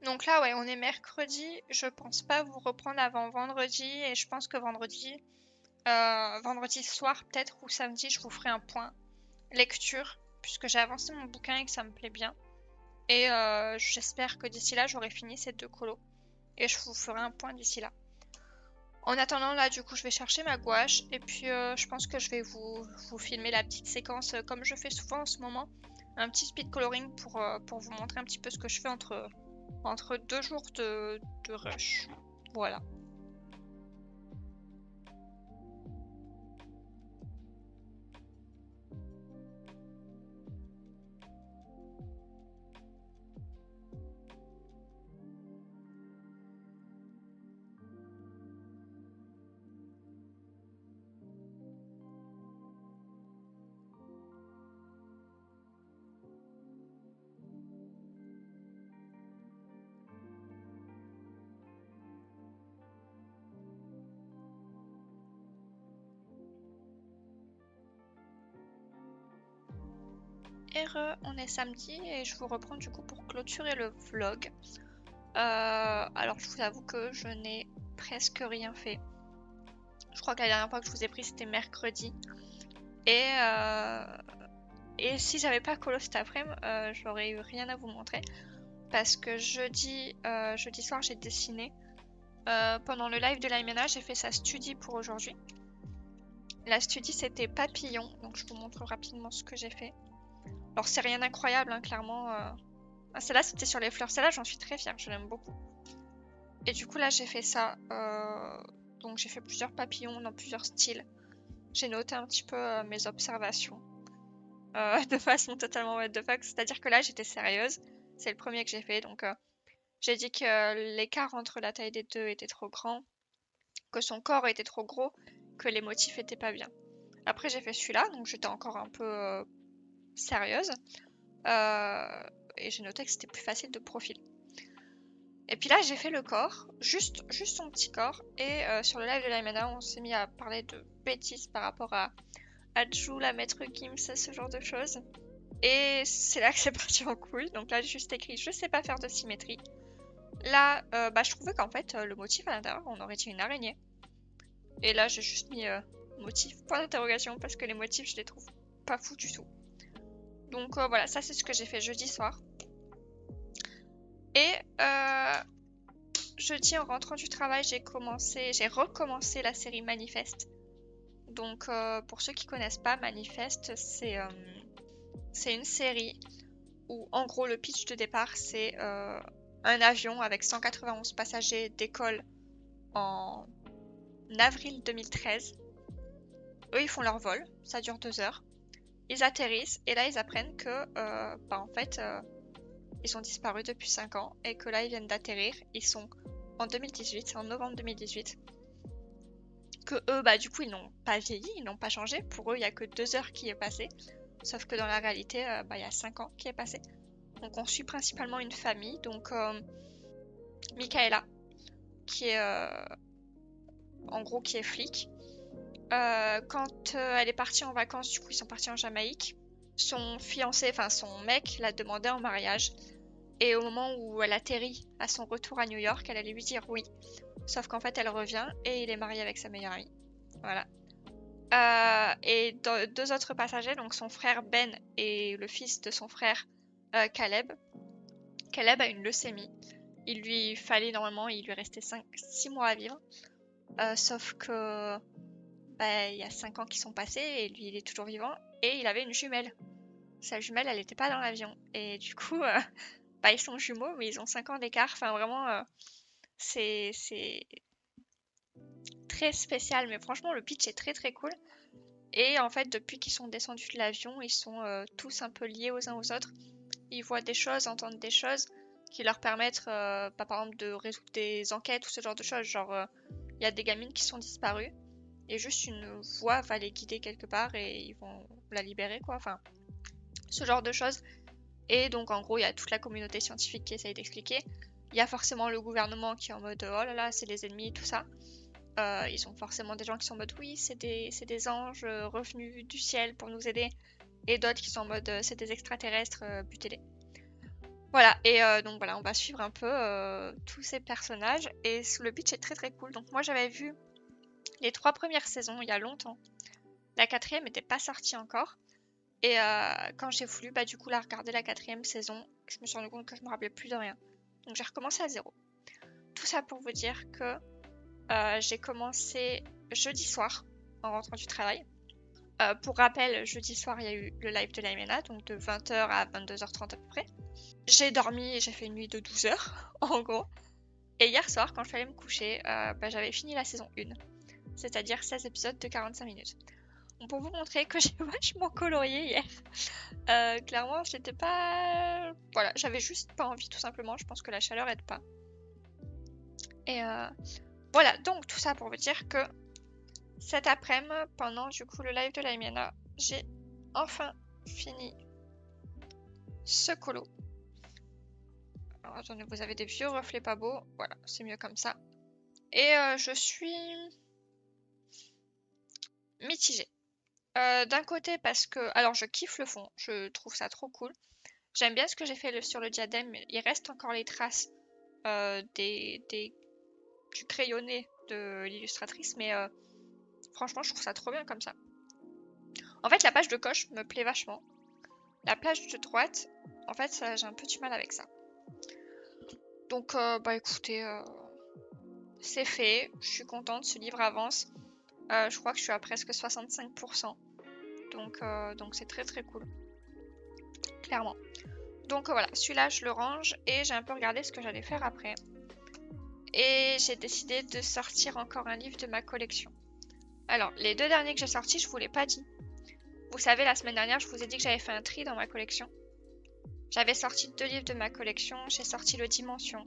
S1: Donc là, ouais, on est mercredi. Je pense pas vous reprendre avant vendredi. Et je pense que vendredi soir peut-être ou samedi, je vous ferai un point lecture. Puisque j'ai avancé mon bouquin et que ça me plaît bien. Et j'espère que d'ici là, j'aurai fini ces 2 colos. Et je vous ferai un point d'ici là. En attendant, là, du coup, je vais chercher ma gouache. Et puis, je pense que je vais vous filmer la petite séquence, comme je fais souvent en ce moment. Un petit speed coloring pour vous montrer un petit peu ce que je fais entre entre 2 jours de rush. Voilà. On est samedi et je vous reprends du coup pour clôturer le vlog. Alors je vous avoue que je n'ai presque rien fait. Je crois que la dernière fois que je vous ai pris c'était mercredi. Et si j'avais pas colo cet après-midi, j'aurais eu rien à vous montrer. Parce que jeudi soir j'ai dessiné. Pendant le live de l'Aimena, j'ai fait sa studie pour aujourd'hui. La studie c'était papillon, donc je vous montre rapidement ce que j'ai fait. Alors c'est rien d'incroyable, hein, clairement. Celle-là c'était sur les fleurs, celle-là j'en suis très fière, je l'aime beaucoup. Et du coup là j'ai fait ça, donc j'ai fait plusieurs papillons dans plusieurs styles. J'ai noté un petit peu mes observations de façon totalement what the fuck, c'est-à-dire que là j'étais sérieuse, c'est le premier que j'ai fait, donc j'ai dit que l'écart entre la taille des deux était trop grand, que son corps était trop gros, que les motifs étaient pas bien. Après j'ai fait celui-là, donc j'étais encore un peu sérieuse, et j'ai noté que c'était plus facile de profil. Et puis là j'ai fait le corps, juste son petit corps, et sur le live de l'Aimena on s'est mis à parler de bêtises par rapport à Adju, la maître Gims, ce genre de choses. Et c'est là que c'est parti en couille, donc là j'ai juste écrit je sais pas faire de symétrie. Là je trouvais qu'en fait le motif à l'intérieur on aurait dit une araignée. Et là j'ai juste mis motif point d'interrogation parce que les motifs je les trouve pas fous du tout. Donc voilà, ça c'est ce que j'ai fait jeudi soir. Et jeudi en rentrant du travail j'ai recommencé la série Manifeste. Donc pour ceux qui connaissent pas, Manifeste c'est une série où en gros le pitch de départ c'est un avion avec 191 passagers décolle en avril 2013. Eux ils font leur vol, ça dure 2 heures. Ils atterrissent et là ils apprennent que en fait ils ont disparu depuis 5 ans et que là ils viennent d'atterrir, ils sont en 2018, c'est en novembre 2018. Que eux du coup ils n'ont pas vieilli, ils n'ont pas changé, pour eux il n'y a que 2 heures qui est passé, sauf que dans la réalité il y a 5 ans qui est passé. Donc on suit principalement une famille, donc Michaela qui est en gros qui est flic. Quand elle est partie en vacances, du coup ils sont partis en Jamaïque. Son fiancé, enfin son mec, l'a demandé en mariage. Et au moment où elle atterrit à son retour à New York, elle allait lui dire oui. Sauf qu'en fait elle revient et il est marié avec sa meilleure amie. Voilà. Et 2 autres passagers, donc son frère Ben et le fils de son frère Caleb. Caleb a une leucémie. Il lui fallait normalement, il lui restait 6 mois à vivre. Sauf que il y a 5 ans qui sont passés et lui il est toujours vivant et il avait une jumelle. Sa jumelle elle était pas dans l'avion et du coup ils sont jumeaux mais ils ont 5 ans d'écart. Enfin vraiment c'est très spécial mais franchement le pitch est très très cool. Et en fait depuis qu'ils sont descendus de l'avion ils sont tous un peu liés aux uns aux autres. Ils voient des choses, entendent des choses qui leur permettent par exemple de résoudre des enquêtes ou ce genre de choses. Genre il y a des gamines qui sont disparues et juste une voix va les guider quelque part et ils vont la libérer quoi, enfin ce genre de choses. Et donc en gros il y a toute la communauté scientifique qui essaye d'expliquer. Il y a forcément le gouvernement qui est en mode oh là là c'est les ennemis tout ça. Ils ont forcément des gens qui sont en mode oui c'est des anges revenus du ciel pour nous aider. Et d'autres qui sont en mode c'est des extraterrestres, butez-les. Voilà, et donc voilà, on va suivre un peu tous ces personnages. Et le pitch est très très cool. Donc moi j'avais vu les 3 premières saisons il y a longtemps. La 4e n'était pas sortie encore. Et quand j'ai voulu du coup la regarder la 4e saison, je me suis rendu compte que je me rappelais plus de rien. Donc j'ai recommencé à zéro. Tout ça pour vous dire que j'ai commencé jeudi soir en rentrant du travail. Pour rappel, jeudi soir il y a eu le live de l'Aimena, donc de 20h à 22h30 à peu près. J'ai dormi et j'ai fait une nuit de 12 heures, en gros. Et hier soir, quand je suis allée me coucher, j'avais fini la saison 1. C'est-à-dire 16 épisodes de 45 minutes. Donc pour vous montrer que j'ai vachement colorié hier. Clairement, j'étais pas... Voilà, j'avais juste pas envie, tout simplement. Je pense que la chaleur aide pas. Et voilà, donc tout ça pour vous dire que cet après-midi, pendant du coup le live de la Miana, j'ai enfin fini ce colo. Alors attendez, vous avez des vieux reflets pas beaux. Voilà, c'est mieux comme ça. Et je suis mitigée. D'un côté parce que... Alors je kiffe le fond, je trouve ça trop cool. J'aime bien ce que j'ai fait sur le diadème. Il reste encore les traces du crayonné de l'illustratrice, mais franchement je trouve ça trop bien comme ça. En fait la page de gauche me plaît vachement. La page de droite, en fait j'ai un peu du mal avec ça. Donc bah écoutez, c'est fait, je suis contente, ce livre avance. Je crois que je suis à presque 65%. Donc c'est très très cool. Clairement. Donc voilà, celui-là je le range et j'ai un peu regardé ce que j'allais faire après. Et j'ai décidé de sortir encore un livre de ma collection. Alors, les 2 derniers que j'ai sortis, je vous l'ai pas dit. Vous savez, la semaine dernière, je vous ai dit que j'avais fait un tri dans ma collection. J'avais sorti 2 livres de ma collection. J'ai sorti le Dimension,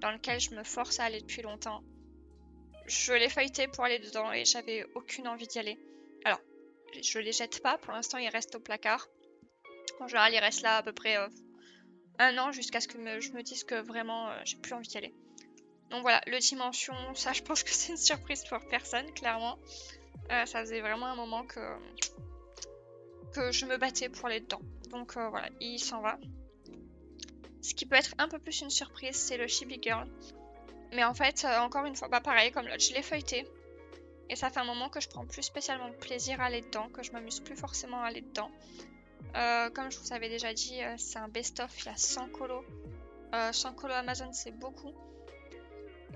S1: dans lequel je me force à aller depuis longtemps. Je l'ai feuilleté pour aller dedans et j'avais aucune envie d'y aller. Alors, je les jette pas, pour l'instant ils restent au placard. En général, ils restent là à peu près 1 an jusqu'à ce que je me dise que vraiment j'ai plus envie d'y aller. Donc voilà, le Dimension, ça je pense que c'est une surprise pour personne, clairement. Ça faisait vraiment un moment que je me battais pour aller dedans. Donc voilà, il s'en va. Ce qui peut être un peu plus une surprise, c'est le Chibi Girl. Mais en fait, encore une fois, bah pareil, comme l'autre, je l'ai feuilleté. Et ça fait un moment que je prends plus spécialement de plaisir à aller dedans, que je m'amuse plus forcément à aller dedans. Comme je vous avais déjà dit, c'est un best-of, il y a 100 colos. 100 colos Amazon, c'est beaucoup.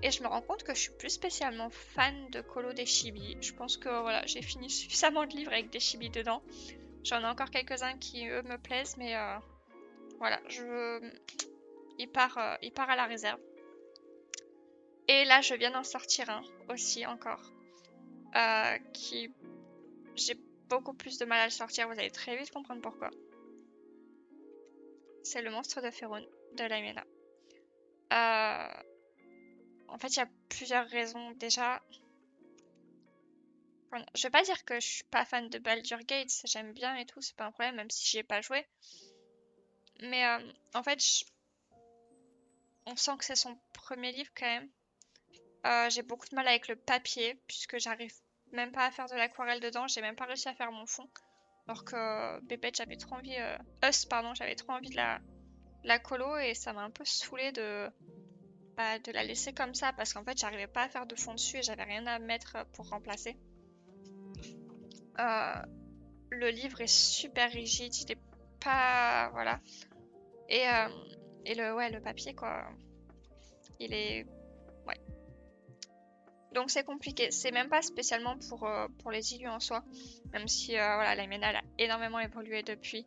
S1: Et je me rends compte que je suis plus spécialement fan de colos des chibis. Je pense que voilà, j'ai fini suffisamment de livres avec des chibis dedans. J'en ai encore quelques-uns qui eux me plaisent, mais voilà, il part à la réserve. Et là, je viens d'en sortir un aussi encore, qui j'ai beaucoup plus de mal à le sortir. Vous allez très vite comprendre pourquoi. C'est le monstre de Faerûn de la Miana. En fait, il y a plusieurs raisons. Déjà, je vais pas dire que je suis pas fan de Baldur's Gate, j'aime bien et tout, c'est pas un problème, même si j'y ai pas joué. Mais en fait, on sent que c'est son premier livre quand même. J'ai beaucoup de mal avec le papier, puisque j'arrive même pas à faire de l'aquarelle dedans, j'ai même pas réussi à faire mon fond. Alors que Bébête, j'avais trop envie, j'avais trop envie de la colo et ça m'a un peu saoulé de la laisser comme ça parce qu'en fait j'arrivais pas à faire de fond dessus et j'avais rien à mettre pour remplacer. Le livre est super rigide, il est pas... Voilà. Et le papier quoi, il est... Ouais. Donc c'est compliqué, c'est même pas spécialement pour les illus en soi, même si voilà, la Miana a énormément évolué depuis.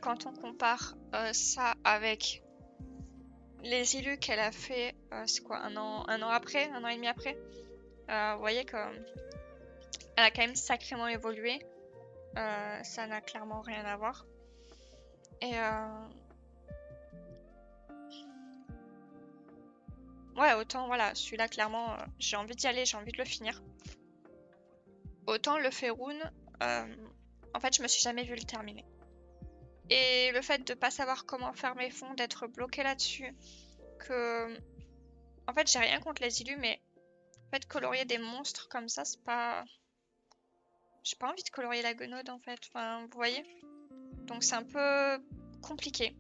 S1: Quand on compare ça avec les illus qu'elle a fait, c'est quoi, un an après, 1 an et demi après, vous voyez qu'elle a quand même sacrément évolué. Ça n'a clairement rien à voir. Et ouais, autant voilà, celui-là clairement, j'ai envie d'y aller, j'ai envie de le finir. Autant le Faerûn, en fait, je me suis jamais vu le terminer. Et le fait de pas savoir comment faire mes fonds, d'être bloqué là-dessus, que... En fait, j'ai rien contre les illus, mais en fait, colorier des monstres comme ça, c'est pas... J'ai pas envie de colorier la guenaude, en fait. Enfin, vous voyez? Donc c'est un peu compliqué.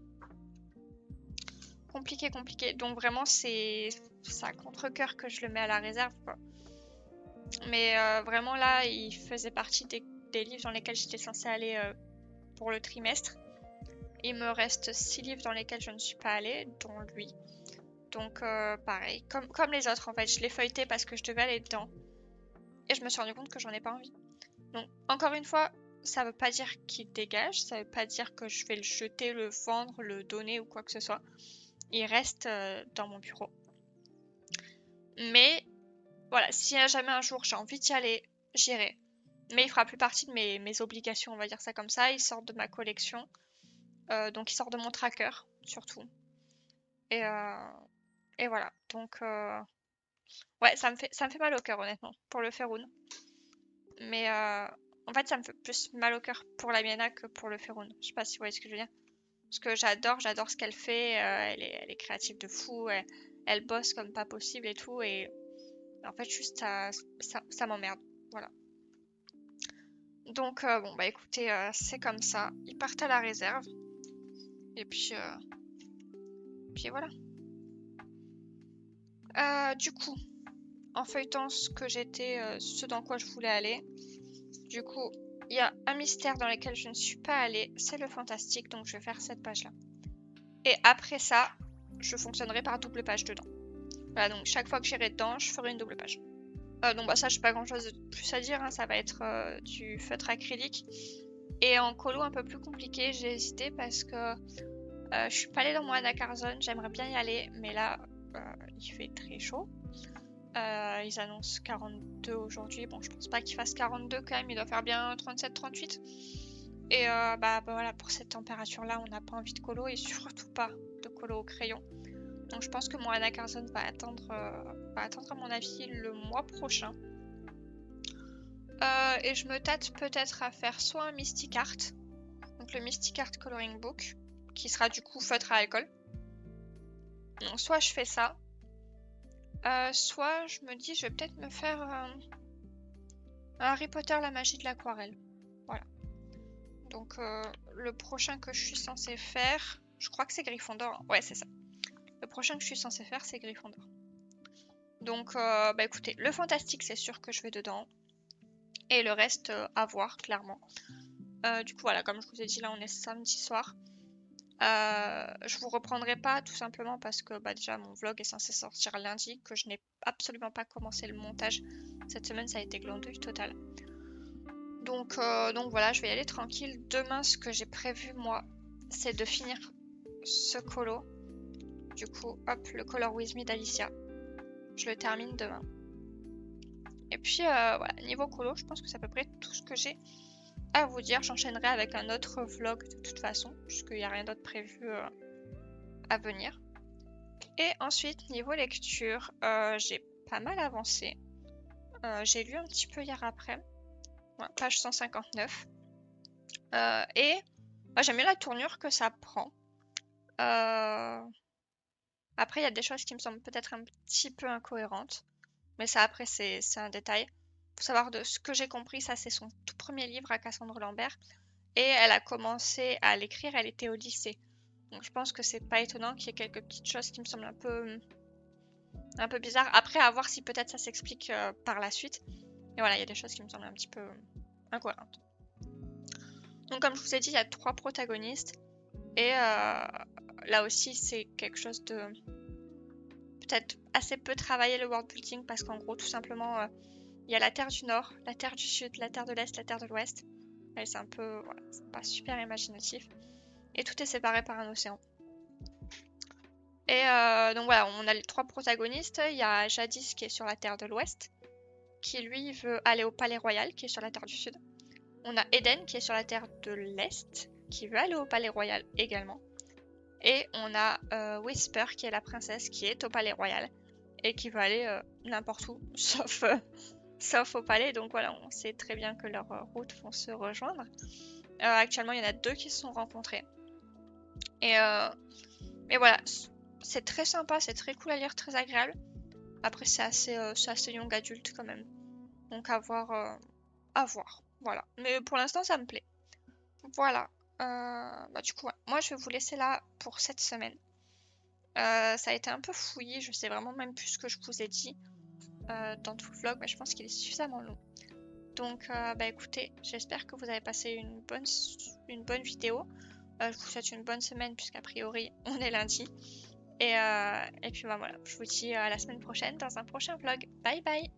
S1: Compliqué. Donc vraiment, c'est à contre-cœur que je le mets à la réserve, quoi. Mais vraiment, là, il faisait partie des livres dans lesquels j'étais censée aller pour le trimestre. Il me reste 6 livres dans lesquels je ne suis pas allée, dont lui. Donc pareil, comme les autres en fait, je l'ai feuilleté parce que je devais aller dedans. Et je me suis rendu compte que j'en ai pas envie. Donc encore une fois, ça veut pas dire qu'il dégage, ça veut pas dire que je vais le jeter, le vendre, le donner ou quoi que ce soit. Il reste dans mon bureau. Mais voilà, s'il y a jamais un jour j'ai envie d'y aller, j'irai. Mais il fera plus partie de mes obligations, on va dire ça comme ça. Il sort de ma collection. Donc il sort de mon tracker, surtout. Et, voilà. Donc ouais, ça me fait mal au cœur, honnêtement, pour le Faerûn. Mais en fait, ça me fait plus mal au cœur pour la Miena que pour le Faerûn. Je sais pas si vous voyez ce que je veux dire. Parce que j'adore ce qu'elle fait. Elle est créative de fou. Elle bosse comme pas possible et tout. Et en fait, juste ça m'emmerde. Voilà. Donc bon, bah écoutez, c'est comme ça. Ils partent à la réserve. Et puis voilà. Du coup, en feuilletant ce dans quoi je voulais aller, du coup, il y a un mystère dans lequel je ne suis pas allée, c'est le fantastique, donc je vais faire cette page-là. Et après ça, je fonctionnerai par double page dedans. Voilà, donc chaque fois que j'irai dedans, je ferai une double page. Donc bah ça, j'ai pas grand-chose de plus à dire, hein, ça va être du feutre acrylique. Et en colo un peu plus compliqué, j'ai hésité parce que je suis pas allée dans mon anacarzone, j'aimerais bien y aller, mais là, il fait très chaud. Ils annoncent 42 aujourd'hui. Bon, je pense pas qu'il fasse 42 quand même. Il doit faire bien 37-38. Et bah voilà, pour cette température-là, on n'a pas envie de colo et surtout pas de colo au crayon. Donc je pense que mon anacarzone va attendre à mon avis le mois prochain. Et je me tâte peut-être à faire soit un Mystic Art, donc le Mystic Art Coloring Book, qui sera du coup feutre à alcool. Donc soit je fais ça, soit je me dis je vais peut-être me faire un Harry Potter, la magie de l'aquarelle. Voilà. Donc le prochain que je suis censée faire, je crois que c'est Gryffondor. Hein. Ouais, c'est ça. Le prochain que je suis censée faire, c'est Gryffondor. Donc bah écoutez, le fantastique, c'est sûr que je vais dedans. Et le reste, à voir, clairement. Du coup, voilà, comme je vous ai dit, là, on est samedi soir. Je vous reprendrai pas, tout simplement parce que bah, déjà, mon vlog est censé sortir lundi, que je n'ai absolument pas commencé le montage. Cette semaine, ça a été glandouille totale. Donc voilà, je vais y aller tranquille. Demain, ce que j'ai prévu, moi, c'est de finir ce colo. Du coup, hop, le Color With Me d'Alicia. Je le termine demain. Et puis, voilà, niveau colo, je pense que c'est à peu près tout ce que j'ai à vous dire. J'enchaînerai avec un autre vlog de toute façon, puisqu'il n'y a rien d'autre prévu à venir. Et ensuite, niveau lecture, j'ai pas mal avancé. J'ai lu un petit peu hier après. Ouais, page 159. Et j'aime bien la tournure que ça prend. Après, il y a des choses qui me semblent peut-être un petit peu incohérentes. Mais ça, après, c'est un détail. Faut savoir, de ce que j'ai compris, ça, c'est son tout premier livre à Cassandre Lambert. Et elle a commencé à l'écrire, elle était au lycée. Donc je pense que c'est pas étonnant qu'il y ait quelques petites choses qui me semblent un peu bizarres. Après, à voir si peut-être ça s'explique par la suite. Et voilà, il y a des choses qui me semblent un petit peu incohérentes. Donc comme je vous ai dit, il y a 3 protagonistes. Et là aussi, c'est quelque chose de peut-être assez peu travaillé, le world building, parce qu'en gros, tout simplement, il y a la Terre du Nord, la Terre du Sud, la Terre de l'Est, la Terre de l'Ouest. C'est un peu, voilà, c'est pas super imaginatif. Et tout est séparé par un océan. Et donc voilà, on a les 3 protagonistes. Il y a Jadis qui est sur la Terre de l'Ouest, qui lui veut aller au Palais Royal, qui est sur la Terre du Sud. On a Eden qui est sur la Terre de l'Est, qui veut aller au Palais Royal également. Et on a Whisper qui est la princesse, qui est au Palais Royal et qui veut aller n'importe où, sauf au palais. Donc voilà, on sait très bien que leurs routes vont se rejoindre. Actuellement, il y en a 2 qui se sont rencontrés. Et voilà, c'est très sympa, c'est très cool à lire, très agréable. Après, c'est assez young adulte quand même. Donc à voir. Voilà. Mais pour l'instant, ça me plaît. Voilà. Bah, du coup, ouais. Moi, je vais vous laisser là pour cette semaine. Ça a été un peu fouillé, je sais vraiment même plus ce que je vous ai dit dans tout le vlog, mais je pense qu'il est suffisamment long. Donc, bah écoutez, j'espère que vous avez passé une bonne vidéo. Je vous souhaite une bonne semaine, puisqu'a priori, on est lundi. Et puis bah voilà, je vous dis à la semaine prochaine dans un prochain vlog. Bye bye!